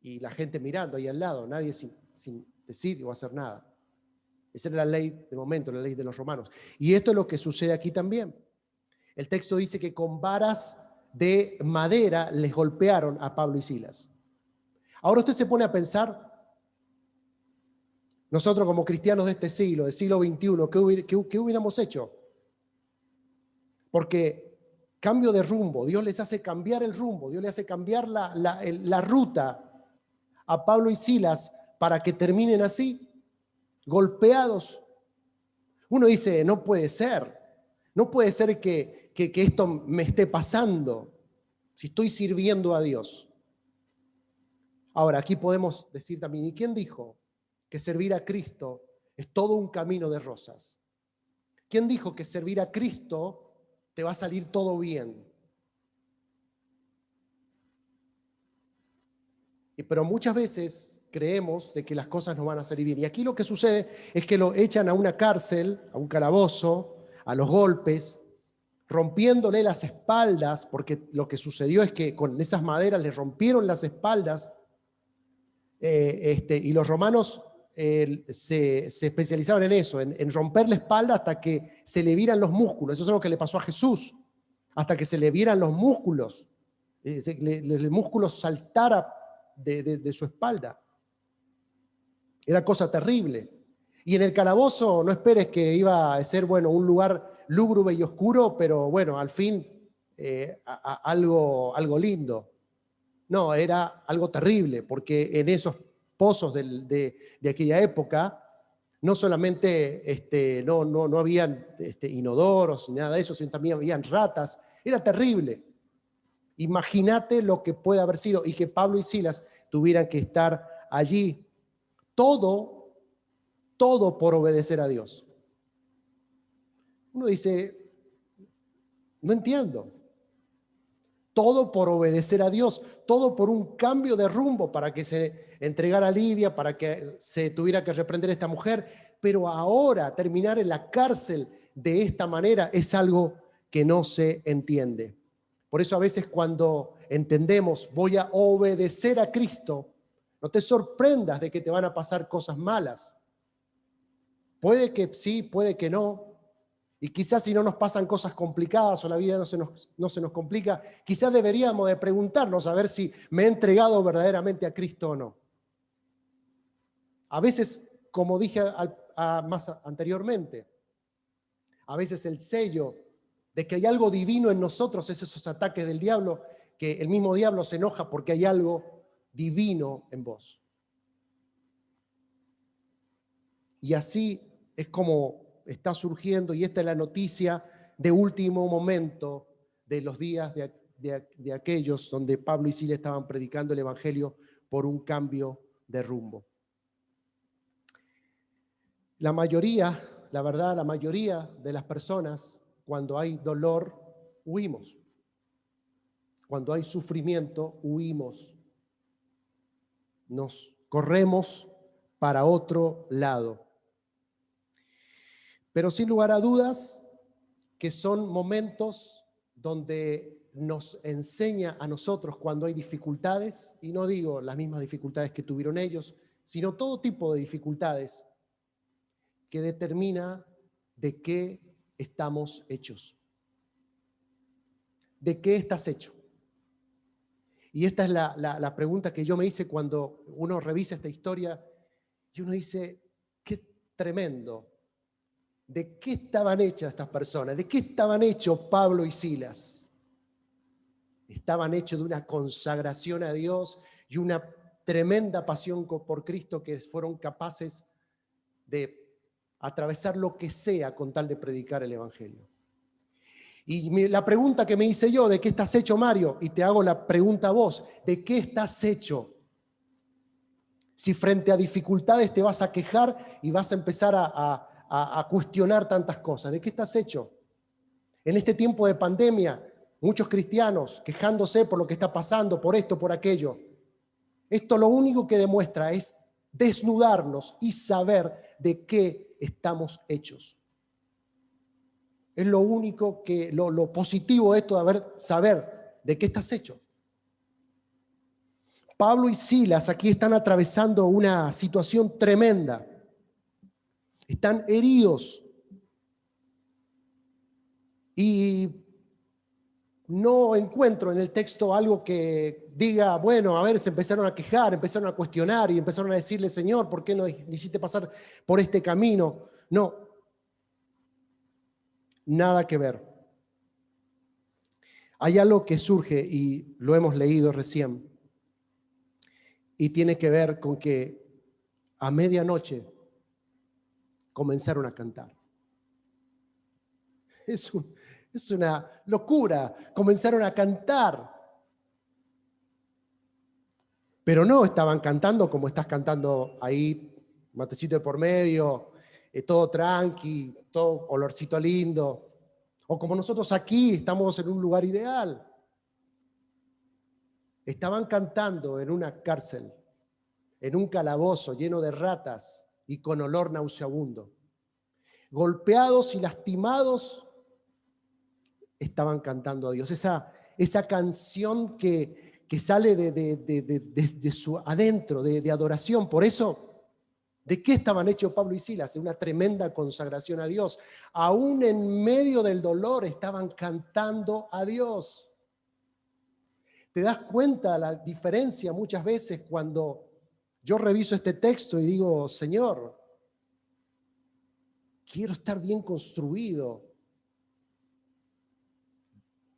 y la gente mirando ahí al lado, nadie sin decir o hacer nada. Esa era la ley de momento, la ley de los romanos. Y esto es lo que sucede aquí también. El texto dice que con varas de madera les golpearon a Pablo y Silas. Ahora usted se pone a pensar, nosotros como cristianos de este siglo, del siglo XXI, ¿qué hubiéramos hecho? Porque cambio de rumbo, Dios les hace cambiar el rumbo, Dios les hace cambiar la ruta a Pablo y Silas para que terminen así, golpeados. Uno dice, no puede ser que esto me esté pasando si estoy sirviendo a Dios. Ahora, aquí podemos decir también, ¿y quién dijo que servir a Cristo es todo un camino de rosas? ¿Quién dijo que servir a Cristo te va a salir todo bien? Pero muchas veces creemos de que las cosas no van a salir bien. Y aquí lo que sucede es que lo echan a una cárcel, a un calabozo, a los golpes, rompiéndole las espaldas, porque lo que sucedió es que con esas maderas le rompieron las espaldas, y los romanos se especializaban en eso, en romper la espalda hasta que se le vieran los músculos. Eso es lo que le pasó a Jesús, hasta que se le vieran los músculos, el músculo saltara de su espalda. Era cosa terrible. Y en el calabozo no esperes que iba a ser, bueno, un lugar lúgubre y oscuro, pero bueno, al fin algo lindo. No, era algo terrible, porque en esos pozos de aquella época no solamente no habían inodoros ni nada de eso, sino también habían ratas. Era terrible. Imagínate lo que puede haber sido, y que Pablo y Silas tuvieran que estar allí. Todo por obedecer a Dios. Uno dice, no entiendo. Todo por obedecer a Dios, todo por un cambio de rumbo para que se entregara a Lidia, para que se tuviera que reprender a esta mujer, pero ahora terminar en la cárcel de esta manera es algo que no se entiende. Por eso a veces cuando entendemos, voy a obedecer a Cristo, no te sorprendas de que te van a pasar cosas malas. Puede que sí, puede que no. Y quizás si no nos pasan cosas complicadas o la vida no se nos complica, quizás deberíamos de preguntarnos a ver si me he entregado verdaderamente a Cristo o no. A veces, como dije más anteriormente, a veces el sello de que hay algo divino en nosotros es esos ataques del diablo, que el mismo diablo se enoja porque hay algo divino en vos. Y así es como está surgiendo, y esta es la noticia de último momento de los días de aquellos donde Pablo y Silas estaban predicando el evangelio por un cambio de rumbo. La mayoría de las personas, cuando hay dolor, huimos. Cuando hay sufrimiento, huimos. Nos corremos para otro lado. Pero sin lugar a dudas que son momentos donde nos enseña a nosotros cuando hay dificultades, y no digo las mismas dificultades que tuvieron ellos, sino todo tipo de dificultades que determina de qué estamos hechos. ¿De qué estás hecho? Y esta es la pregunta que yo me hice cuando uno revisa esta historia y uno dice, qué tremendo. ¿De qué estaban hechas estas personas? ¿De qué estaban hechos Pablo y Silas? Estaban hechos de una consagración a Dios y una tremenda pasión por Cristo, que fueron capaces de atravesar lo que sea con tal de predicar el evangelio. Y la pregunta que me hice yo, ¿de qué estás hecho, Mario? Y te hago la pregunta a vos, ¿de qué estás hecho? Si frente a dificultades te vas a quejar y vas a empezar a cuestionar tantas cosas, ¿de qué estás hecho? En este tiempo de pandemia, muchos cristianos quejándose por lo que está pasando, por esto, por aquello. Esto lo único que demuestra es desnudarnos y saber de qué estamos hechos. Es lo único que, lo positivo de esto, de saber de qué estás hecho. Pablo y Silas aquí están atravesando una situación tremenda. Están heridos. Y no encuentro en el texto algo que diga, bueno, a ver, se empezaron a quejar, empezaron a cuestionar y empezaron a decirle, Señor, ¿por qué no hiciste pasar por este camino? No, nada que ver. Hay algo que surge y lo hemos leído recién y tiene que ver con que a medianoche comenzaron a cantar. Es una locura, comenzaron a cantar. Pero no estaban cantando como estás cantando ahí, matecito de por medio, todo tranqui, todo olorcito lindo. O como nosotros aquí estamos en un lugar ideal. Estaban cantando en una cárcel, en un calabozo lleno de ratas y con olor nauseabundo. Golpeados y lastimados, estaban cantando a Dios. Esa canción que sale de su adentro, de adoración. Por eso, ¿de qué estaban hechos Pablo y Silas? De una tremenda consagración a Dios. Aún en medio del dolor estaban cantando a Dios. ¿Te das cuenta la diferencia muchas veces cuando yo reviso este texto y digo, Señor, quiero estar bien construido,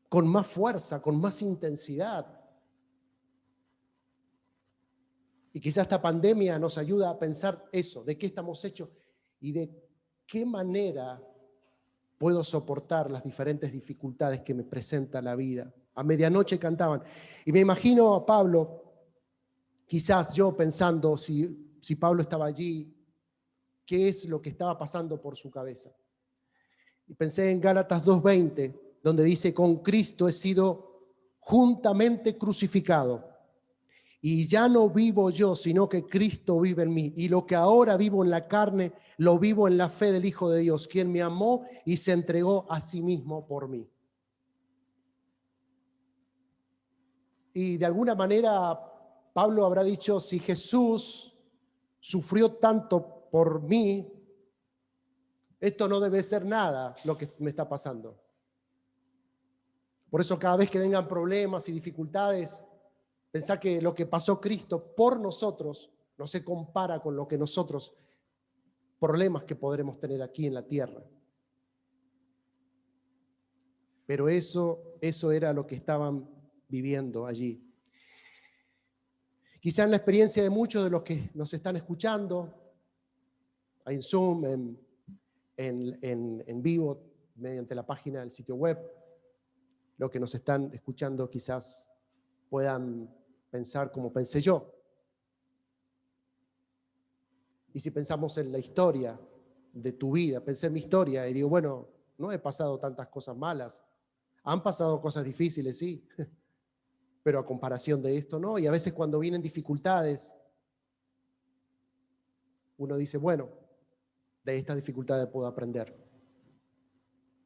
con más fuerza, con más intensidad? Y quizás esta pandemia nos ayuda a pensar eso, de qué estamos hechos y de qué manera puedo soportar las diferentes dificultades que me presenta la vida. A medianoche cantaban. Y me imagino a Pablo, quizás yo pensando, si Pablo estaba allí, qué es lo que estaba pasando por su cabeza. Y pensé en Gálatas 2:20, donde dice, con Cristo he sido juntamente crucificado. Y ya no vivo yo, sino que Cristo vive en mí. Y lo que ahora vivo en la carne, lo vivo en la fe del Hijo de Dios, quien me amó y se entregó a sí mismo por mí. Y de alguna manera Pablo habrá dicho, si Jesús sufrió tanto por mí, esto no debe ser nada lo que me está pasando. Por eso cada vez que vengan problemas y dificultades, pensá que lo que pasó Cristo por nosotros no se compara con lo que nosotros, problemas que podremos tener aquí en la tierra. Pero eso era lo que estaban viviendo allí. Quizá en la experiencia de muchos de los que nos están escuchando, en Zoom, en vivo, mediante la página del sitio web, los que nos están escuchando quizás puedan pensar como pensé yo. Y si pensamos en la historia de tu vida, pensé en mi historia y digo, bueno, no he pasado tantas cosas malas. Han pasado cosas difíciles, sí, pero a comparación de esto no. Y a veces cuando vienen dificultades, uno dice, bueno, de estas dificultades puedo aprender.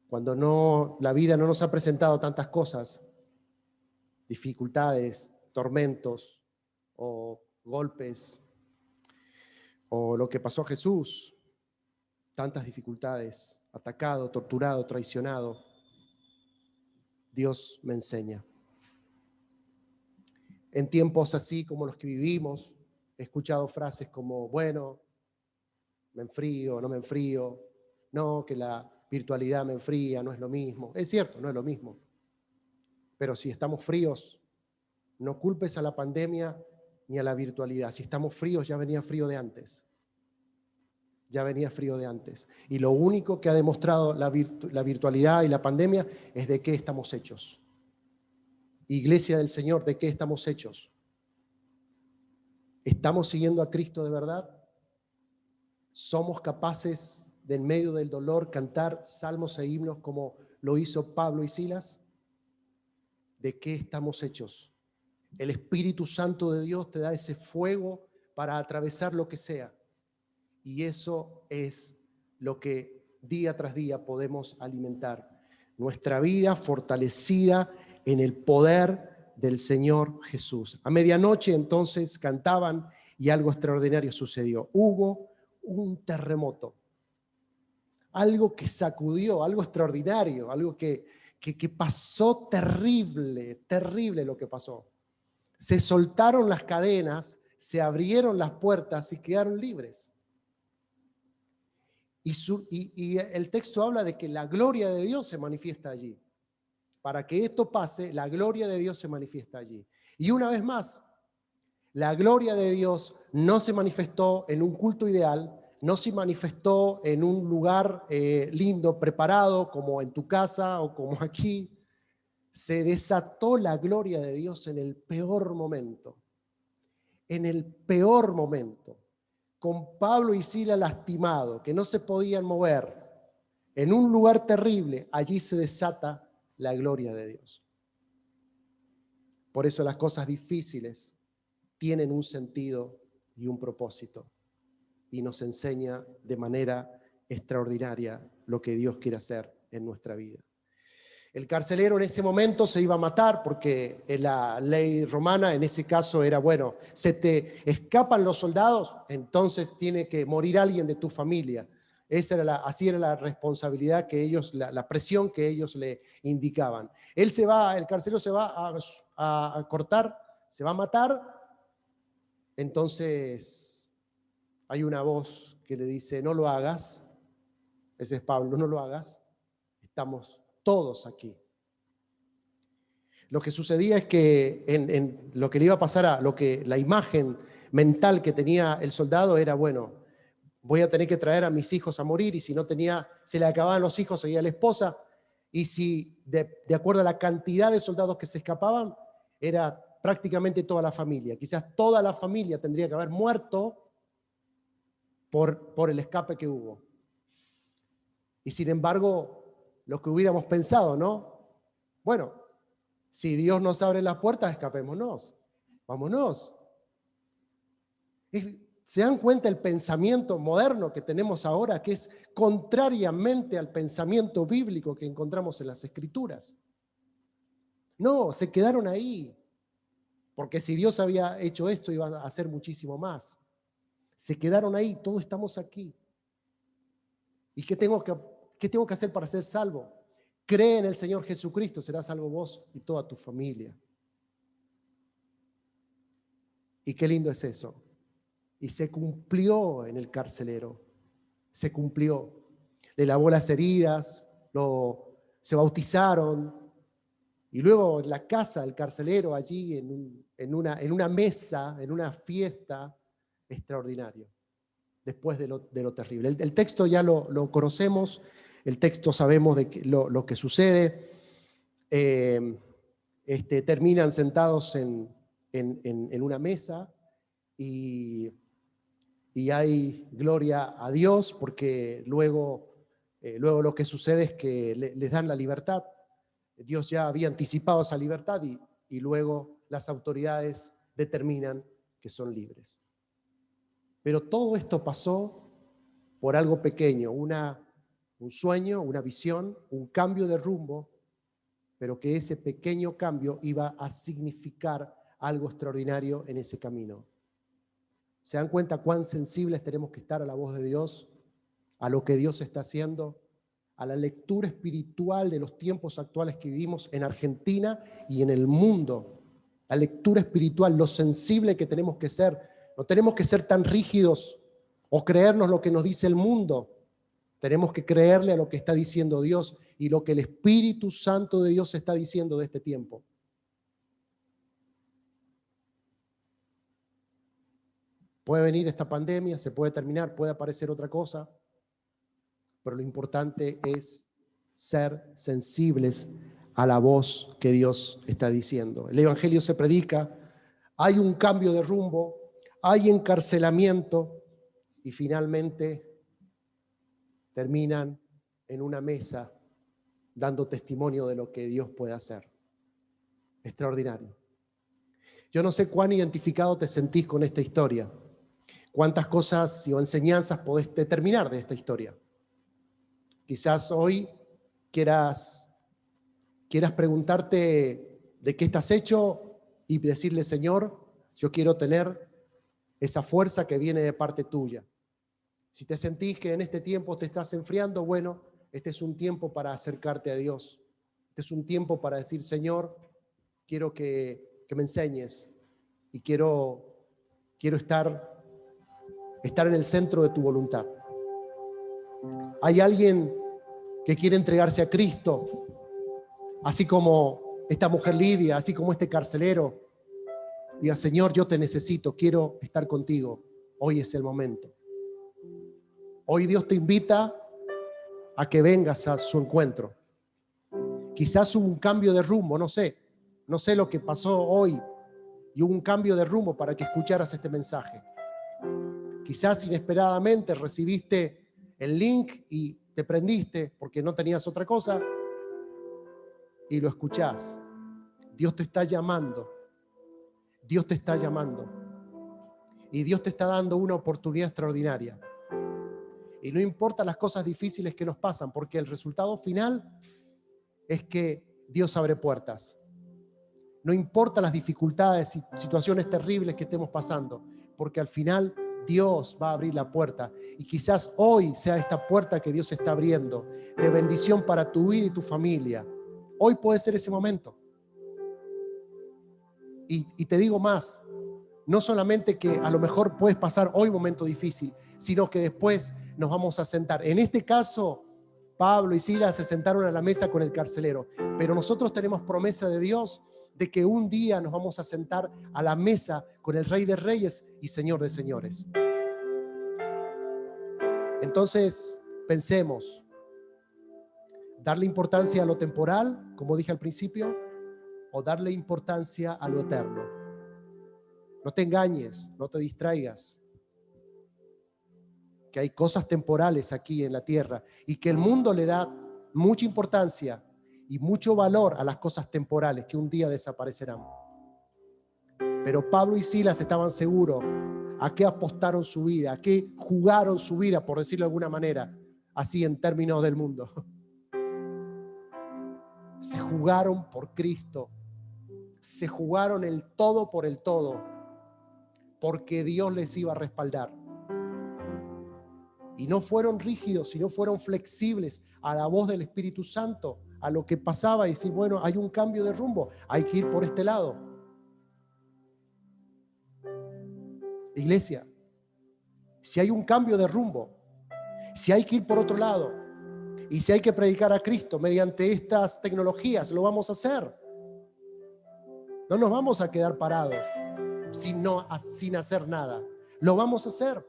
Cuando la vida no nos ha presentado tantas cosas, dificultades, tormentos o golpes, o lo que pasó a Jesús, tantas dificultades, atacado, torturado, traicionado, Dios me enseña. En tiempos así como los que vivimos, he escuchado frases como, bueno, me enfrío, no me enfrío, no, que la virtualidad me enfría, no es lo mismo. Es cierto, no es lo mismo. Pero si estamos fríos, no culpes a la pandemia ni a la virtualidad. Si estamos fríos, ya venía frío de antes. Ya venía frío de antes. Y lo único que ha demostrado la virtualidad y la pandemia es de qué estamos hechos. Iglesia del Señor, ¿de qué estamos hechos? ¿Estamos siguiendo a Cristo de verdad? ¿Somos capaces de en medio del dolor cantar salmos e himnos como lo hizo Pablo y Silas? ¿De qué estamos hechos? El Espíritu Santo de Dios te da ese fuego para atravesar lo que sea. Y eso es lo que día tras día podemos alimentar. Nuestra vida fortalecida en el poder del Señor Jesús. A medianoche entonces cantaban y algo extraordinario sucedió. Hubo un terremoto, algo que sacudió, algo extraordinario, algo que pasó terrible, terrible lo que pasó. Se soltaron las cadenas, se abrieron las puertas y quedaron libres. Y el texto habla de que la gloria de Dios se manifiesta allí. Para que esto pase, la gloria de Dios se manifiesta allí. Y una vez más, la gloria de Dios no se manifestó en un culto ideal, no se manifestó en un lugar lindo, preparado, como en tu casa o como aquí. Se desató la gloria de Dios en el peor momento. En el peor momento. Con Pablo y Silas lastimados, que no se podían mover, en un lugar terrible, allí se desata la gloria de Dios. Por eso las cosas difíciles tienen un sentido y un propósito, y nos enseña de manera extraordinaria lo que Dios quiere hacer en nuestra vida. El carcelero en ese momento se iba a matar porque en la ley romana en ese caso era, bueno, se te escapan los soldados, entonces tiene que morir alguien de tu familia. Así era la responsabilidad que ellos, la presión que ellos le indicaban. El carcelero se va a cortar, se va a matar, entonces hay una voz que le dice, no lo hagas, ese es Pablo, no lo hagas, estamos todos aquí. Lo que sucedía es que en lo que le iba a pasar la imagen mental que tenía el soldado era, bueno, voy a tener que traer a mis hijos a morir, y si no se le acababan los hijos, seguía la esposa, y si de acuerdo a la cantidad de soldados que se escapaban, era prácticamente toda la familia. Quizás toda la familia tendría que haber muerto por el escape que hubo. Y sin embargo, lo que hubiéramos pensado, ¿no? Bueno, si Dios nos abre las puertas, escapémonos, vámonos. ¿Se dan cuenta el pensamiento moderno que tenemos ahora, que es contrariamente al pensamiento bíblico que encontramos en las Escrituras? No, se quedaron ahí, porque si Dios había hecho esto, iba a hacer muchísimo más. Se quedaron ahí, todos estamos aquí. ¿Y qué tengo que hacer para ser salvo? Cree en el Señor Jesucristo, serás salvo vos y toda tu familia. Y qué lindo es eso. Y se cumplió en el carcelero. Se cumplió. Le lavó las heridas, se bautizaron. Y luego en la casa del carcelero, allí en una mesa, en una fiesta, extraordinario. Después de lo terrible. El texto ya lo conocemos. El texto sabemos de lo que sucede. Terminan sentados en una mesa y hay gloria a Dios, porque luego lo que sucede es que les dan la libertad. Dios ya había anticipado esa libertad y luego las autoridades determinan que son libres. Pero todo esto pasó por algo pequeño, un sueño, una visión, un cambio de rumbo, pero que ese pequeño cambio iba a significar algo extraordinario en ese camino. ¿Se dan cuenta cuán sensibles tenemos que estar a la voz de Dios, a lo que Dios está haciendo, a la lectura espiritual de los tiempos actuales que vivimos en Argentina y en el mundo? La lectura espiritual, lo sensible que tenemos que ser. No tenemos que ser tan rígidos o creernos lo que nos dice el mundo. Tenemos que creerle a lo que está diciendo Dios y lo que el Espíritu Santo de Dios está diciendo de este tiempo. Puede venir esta pandemia, se puede terminar, puede aparecer otra cosa, pero lo importante es ser sensibles a la voz que Dios está diciendo. El Evangelio se predica, hay un cambio de rumbo, hay encarcelamiento y finalmente terminan en una mesa dando testimonio de lo que Dios puede hacer. Extraordinario. Yo no sé cuán identificado te sentís con esta historia, cuántas cosas o enseñanzas podés determinar de esta historia. Quizás hoy quieras preguntarte de qué estás hecho y decirle, Señor, yo quiero tener esa fuerza que viene de parte tuya. Si te sentís que en este tiempo te estás enfriando, bueno, este es un tiempo para acercarte a Dios. Este es un tiempo para decir, Señor, quiero que me enseñes y quiero estar en el centro de tu voluntad. Hay alguien que quiere entregarse a Cristo, así como esta mujer Lidia, así como este carcelero. Diga, Señor, yo te necesito, quiero estar contigo. Hoy es el momento. Hoy Dios te invita a que vengas a su encuentro. Quizás hubo un cambio de rumbo, no sé lo que pasó hoy, y hubo un cambio de rumbo para que escucharas este mensaje. Quizás inesperadamente recibiste el link y te prendiste porque no tenías otra cosa y lo escuchás. Dios te está llamando. Dios te está llamando. Y Dios te está dando una oportunidad extraordinaria. Y no importa las cosas difíciles que nos pasan, porque el resultado final es que Dios abre puertas. No importa las dificultades y situaciones terribles que estemos pasando, porque al final Dios va a abrir la puerta. Y quizás hoy sea esta puerta que Dios está abriendo de bendición para tu vida y tu familia. Hoy puede ser ese momento. Y te digo más, no solamente que a lo mejor puedes pasar hoy un momento difícil, sino que después nos vamos a sentar. En este caso, Pablo y Silas se sentaron a la mesa con el carcelero, pero nosotros tenemos promesa de Dios de que un día nos vamos a sentar a la mesa con el Rey de Reyes y Señor de Señores. Entonces, pensemos, darle importancia a lo temporal, como dije al principio, o darle importancia a lo eterno. No te engañes, no te distraigas, que hay cosas temporales aquí en la tierra y que el mundo le da mucha importancia y mucho valor a las cosas temporales que un día desaparecerán. Pero Pablo y Silas estaban seguros a qué apostaron su vida, a qué jugaron su vida, por decirlo de alguna manera, así en términos del mundo. Se jugaron por Cristo, se jugaron el todo por el todo, porque Dios les iba a respaldar. Y no fueron rígidos, sino fueron flexibles a la voz del Espíritu Santo, a lo que pasaba, y decir, bueno, hay un cambio de rumbo, hay que ir por este lado. Iglesia, si hay un cambio de rumbo, si hay que ir por otro lado, y si hay que predicar a Cristo mediante estas tecnologías, lo vamos a hacer. No nos vamos a quedar parados sin hacer nada. Lo vamos a hacer.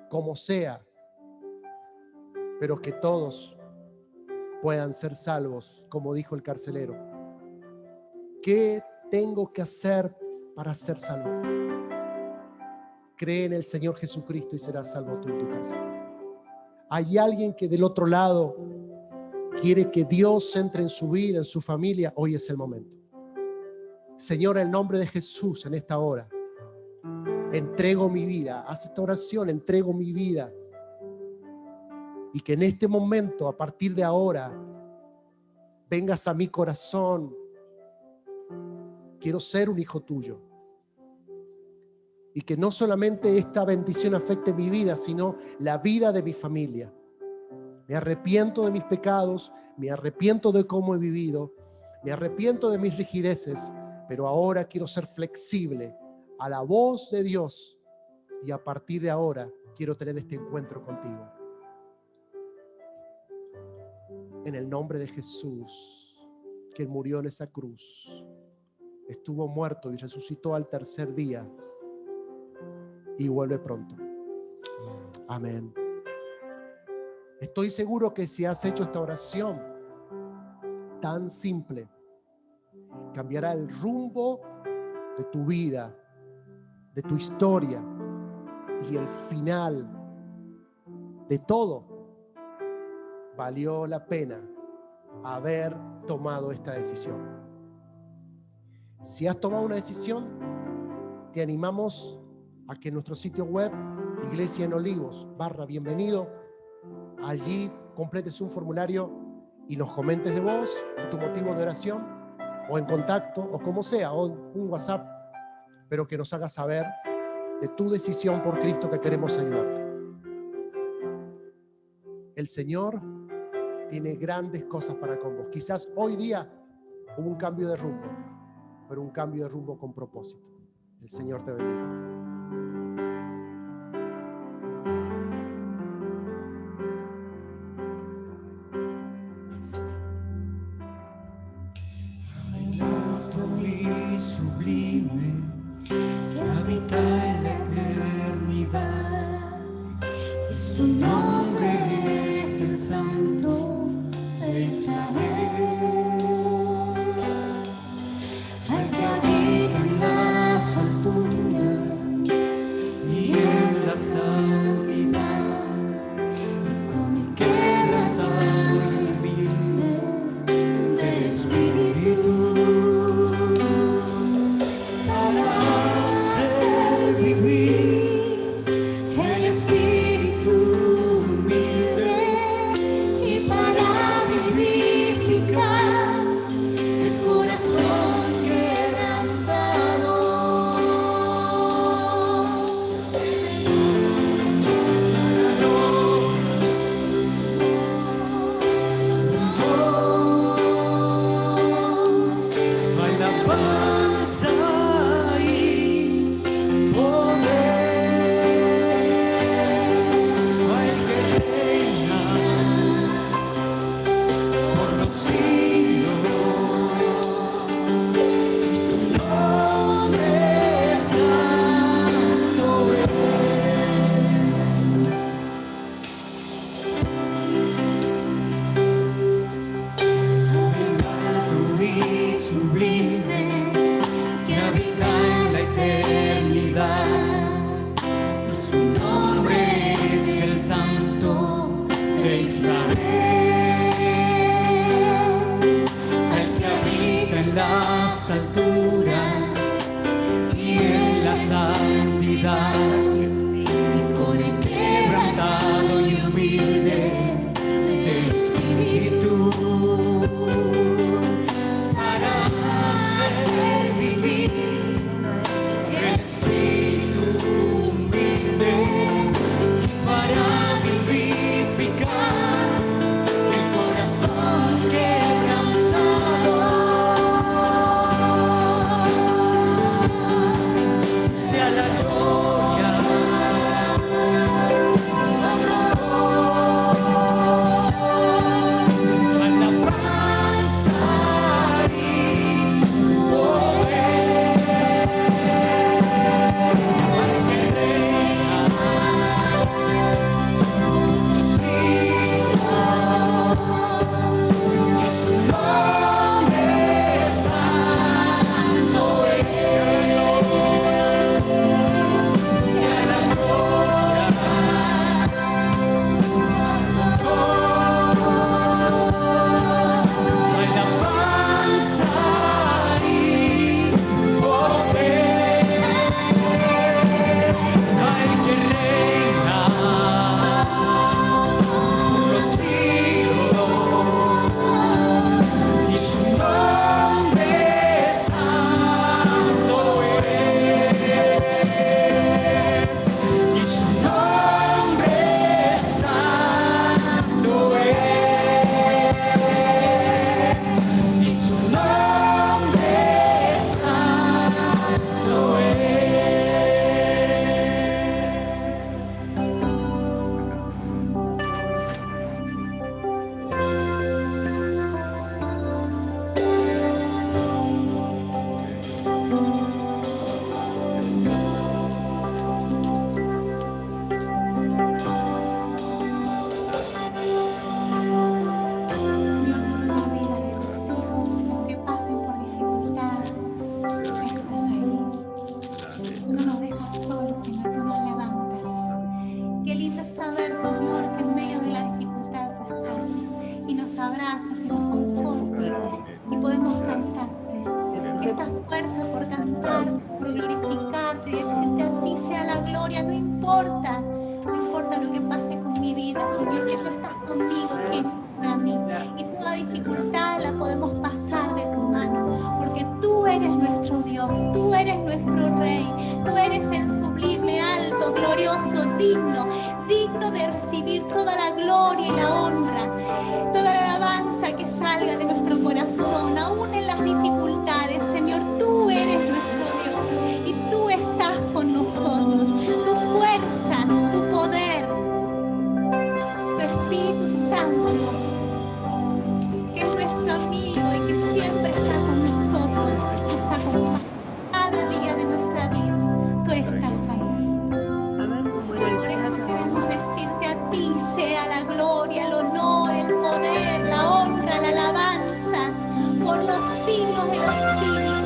Como sea, pero que todos puedan ser salvos, como dijo el carcelero. ¿Qué tengo que hacer para ser salvo? Cree en el Señor Jesucristo y serás salvo tú y tu casa. Hay alguien que del otro lado quiere que Dios entre en su vida, en su familia. Hoy es el momento. Señor, en el nombre de Jesús, en esta hora, entrego mi vida. Haz esta oración, entrego mi vida. Y que en este momento, a partir de ahora, vengas a mi corazón. Quiero ser un hijo tuyo. Y que no solamente esta bendición afecte mi vida, sino la vida de mi familia. Me arrepiento de mis pecados, me arrepiento de cómo he vivido, me arrepiento de mis rigideces, pero ahora quiero ser flexible a la voz de Dios y a partir de ahora quiero tener este encuentro contigo. En el nombre de Jesús, que murió en esa cruz, estuvo muerto y resucitó al tercer día y vuelve pronto. Amén. Estoy seguro que si has hecho esta oración tan simple, cambiará el rumbo de tu vida, de tu historia, y el final de todo. Valió la pena haber tomado esta decisión. Si has tomado una decisión, te animamos a que en nuestro sitio web, Iglesia en Olivos /bienvenido, allí completes un formulario y nos comentes de voz tu motivo de oración. o en contacto, o como sea, o un WhatsApp, pero que nos hagas saber de tu decisión por Cristo, que queremos ayudarte. El Señor tiene grandes cosas para con vos. Quizás hoy día hubo un cambio de rumbo, pero un cambio de rumbo con propósito. El Señor te bendiga. Sublime que habita en la eternidad, y su nombre es el Santo de Israel, al que habita en las alturas y en la santidad, con el quebrantado y humilde del espíritu. abrazas y nos confortas y podemos cantarte. Esta fuerza por cantar, por glorificarte y decirte a ti sea la gloria, no importa lo que pase con mi vida, Señor, si tú estás conmigo, ¿qué es para mí? Y toda dificultad la podemos pasar de tu mano. porque tú eres nuestro Dios, tú eres nuestro Rey, tú eres el sublime, alto, glorioso, digno de recibir toda la gloria y la honra, toda la alabanza que salga de nuestro corazón, aún en las dificultades. Señor, tú eres nuestro Dios y tú estás con nosotros. Tu fuerza, tu poder, tu Espíritu Santo, que es nuestro amigo y que siempre está con nosotros, nos acompaña cada día de nuestra vida. Tú estás ahí. Por eso queremos decirte a ti sea la gloria, el honor, el poder, la honra, la alabanza, por los siglos de los siglos.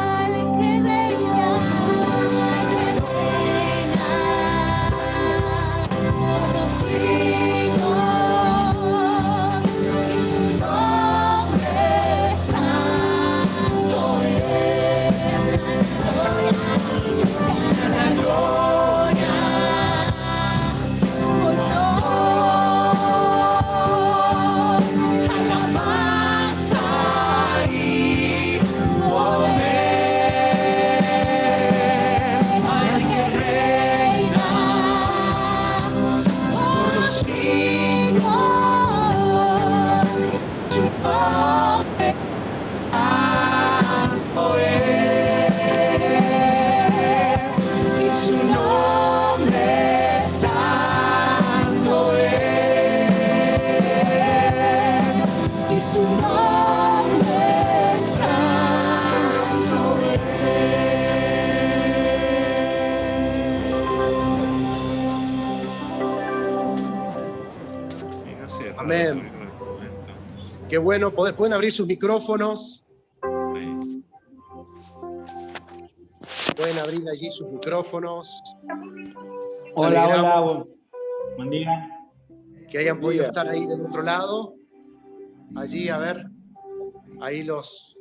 Al que reina, por los siglos, y su nombre santo es. La gloria, honor, alabanza y poder al que reina por los siglos. Su nombre santo es. Y su nombre santo es, y su nombre santo es. Amén. Qué bueno poder, pueden abrir sus micrófonos. Pueden abrir allí sus micrófonos. Hola, Alegramos hola, buen día. que hayan podido estar ahí del otro lado. Allí, a ver, ahí los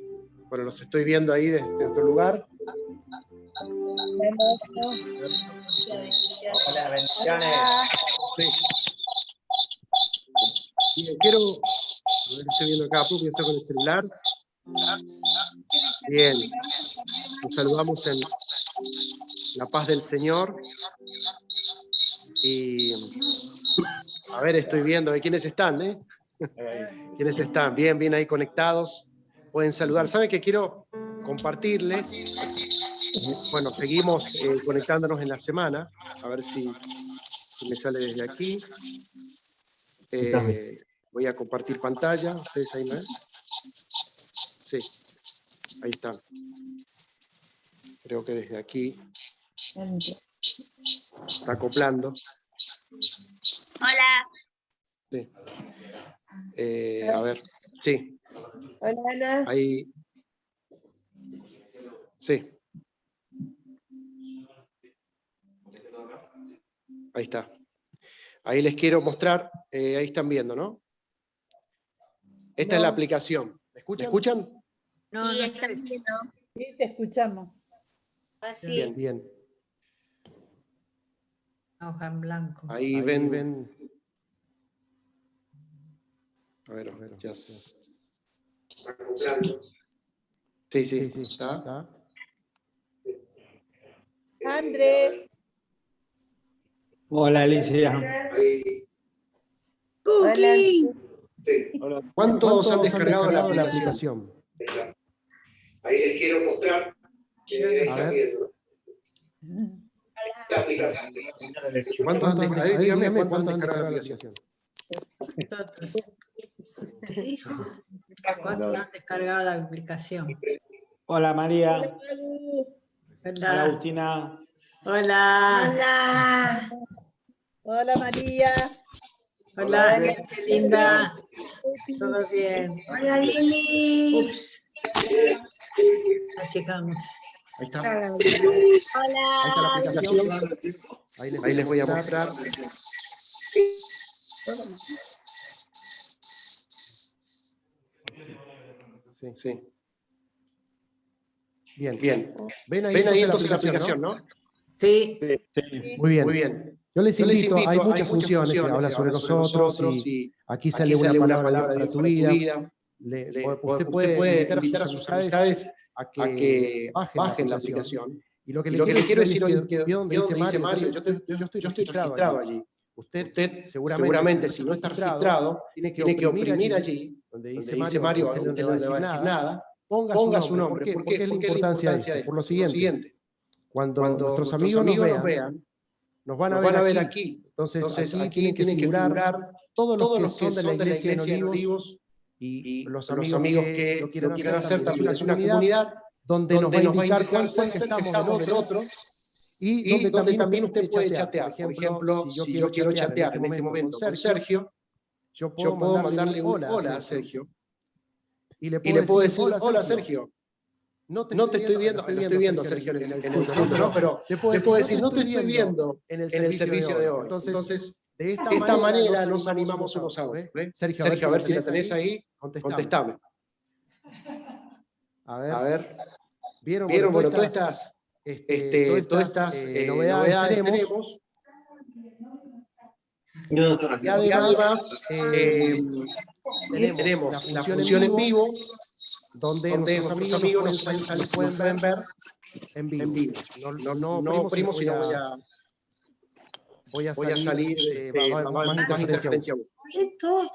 estoy viendo ahí desde otro lugar. Hola, bendiciones. Sí. Bien, quiero, a ver, estoy viendo acá, porque estoy con el celular. Bien, nos saludamos en la paz del Señor. Y a ver, estoy viendo de quiénes están, ¿eh? ¿Quiénes están? Bien, bien ahí conectados. Pueden saludar. ¿Saben qué quiero compartirles? Bueno, seguimos conectándonos en la semana. A ver si me sale desde aquí. Voy a compartir pantalla. ¿Ustedes ahí me ven? Sí, ahí están. Creo que desde aquí está acoplando. Hola. Sí. A ver, sí. Hola, Ana. Ahí. Sí. Ahí está. Ahí les quiero mostrar, ahí están viendo, ¿no? Esta es la aplicación. ¿Me escuchan? ¿Me escuchan? No, sí, está bien, ¿no? Sí, te escuchamos. Así. Bien, bien. Hoja en blanco. Ahí ven. A ver, ya. Sí, sí, está. André. Hola, Alicia. Cookie. Sí. ¿Cuántos han descargado la aplicación? Ahí les quiero mostrar. A ver. La aplicación. ¿Cuántos han descargado? Dígame cuántos han descargado la aplicación. ¿Cuántos han descargado la aplicación? Hola, María. Hola, Hola, Agustina. Hola. Hola. Hola, María. Hola, qué linda. Todo bien. Hola, Lili. Ups. Achicamos. Ahí está. Ahí está la aplicación. Ahí les voy a mostrar. Sí. Bien. ¿Ven ahí entonces la aplicación, no? Sí. Sí. Muy bien. Muy bien. Yo les invito, hay muchas funciones, se habla sobre nosotros y aquí sale una palabra para tu vida. Usted puede invitar a sus amistades a que bajen la aplicación. Y lo que le quiero decir hoy es que vio donde dice Mario, yo estoy registrado allí. Usted seguramente, si no está registrado, tiene que oprimir allí, donde dice Mario, usted no le va a decir nada, ponga su nombre. ¿Por qué es la importancia de esto? Por lo siguiente, cuando nuestros amigos nos vean, nos van a ver aquí. Entonces aquí tienen que figurar todos los que son de la iglesia en Olivos y los amigos que lo quieran hacer también. Es una comunidad donde nos va a indicar cuán cerca estamos del otro y donde también usted puede chatear. Por ejemplo, si yo quiero chatear en este momento con Sergio, yo puedo mandarle un hola a Sergio y le puedo decir, hola Sergio. No te estoy viendo, Sergio, en el culto, ¿no? Pero le puedo decir, no te estoy viendo en el servicio de hoy. Entonces, de esta manera nos animamos unos a otros. Sergio, a ver si la tenés ahí, contestame. A ver. ¿Vieron? Bueno, todas estas novedades tenemos. Y además tenemos la función en vivo, donde nuestros amigos nos pueden ver en vivo. No, primo, sino voy a salir más interferencia. Es todo,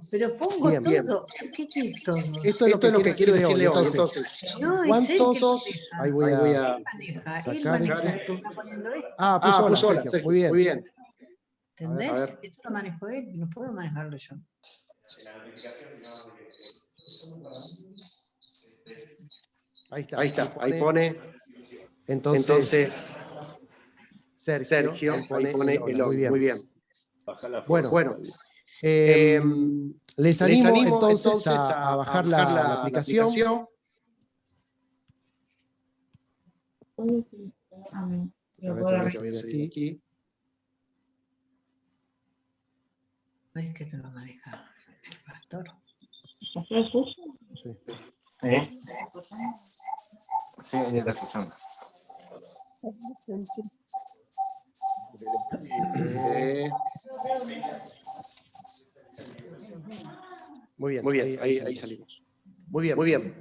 pero pongo bien. todo. ¿Qué es todo? Esto es lo que quiero decirle hoy. Entonces, No, ¿cuántos? Ahí voy a sacar esto. Puso hola, Sergio. Muy bien. ¿Entendés? Esto lo manejo él, no puedo manejarlo yo. Ahí está, ahí pone. Entonces Sergio ahí pone el logo. Muy bien. Bueno, les animo entonces a bajar la aplicación. A ver, voy a salir aquí. ¿Ves que te lo maneja el pastor? Sí. Sí, ya está escuchando. Muy bien, ahí salimos. Muy bien.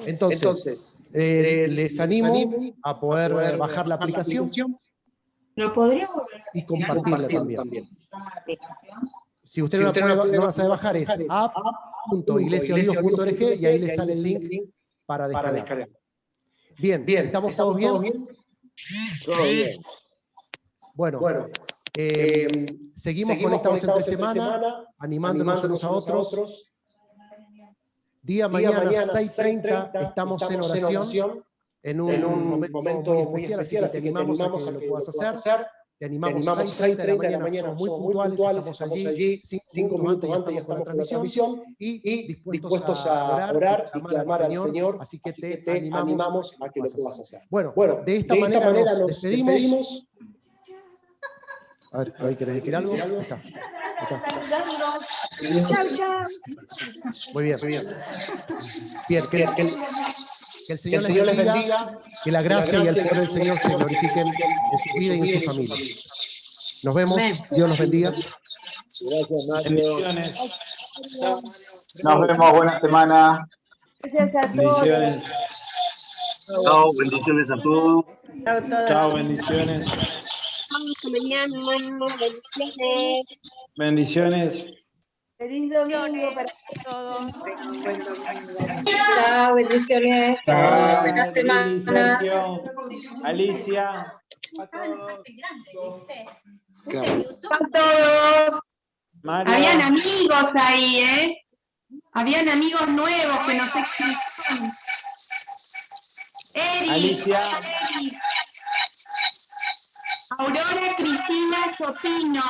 Entonces, les animo a poder bajar la aplicación. ¿Lo podría volver y compartirla también. Si usted no la sabe bajar, es app.iglesiaolivos.org y ahí le sale el link para descargar. Bien, ¿estamos todos bien? Todo bien. Bueno, seguimos conectados entre semana, animándonos unos a otros. Día mañana, 6:30, estamos en oración, en un momento muy especial, así que te animamos a que lo puedas hacer. Te animamos 6:30 de la mañana, somos muy puntuales, estamos allí 5 minutos antes ya estamos con la transmisión y dispuestos a orar y clamar al Señor, así que te animamos a que lo puedas hacer. Bueno, de esta manera nos despedimos. A ver, ¿ahí querés decir algo? Ahí está. Chau. Muy bien. Bien, que el Señor les bendiga, que la gracia y el poder del Señor se glorifiquen en su vida y en su familia. Nos vemos, Dios los bendiga. Gracias, Mario. Nos vemos, buena semana. Gracias a todos. Chao, bendiciones a todos. Chao, bendiciones. Hasta mañana. Bendiciones. Bendiciones. Feliz domingo para todos. Chao, bendiciones. Chao, Buena semana. Sergio, Alicia. Mario. Habían amigos ahí, ¿eh? Habían amigos nuevos que no sé quiénes son. Alicia. Aurora Cristina Chopino.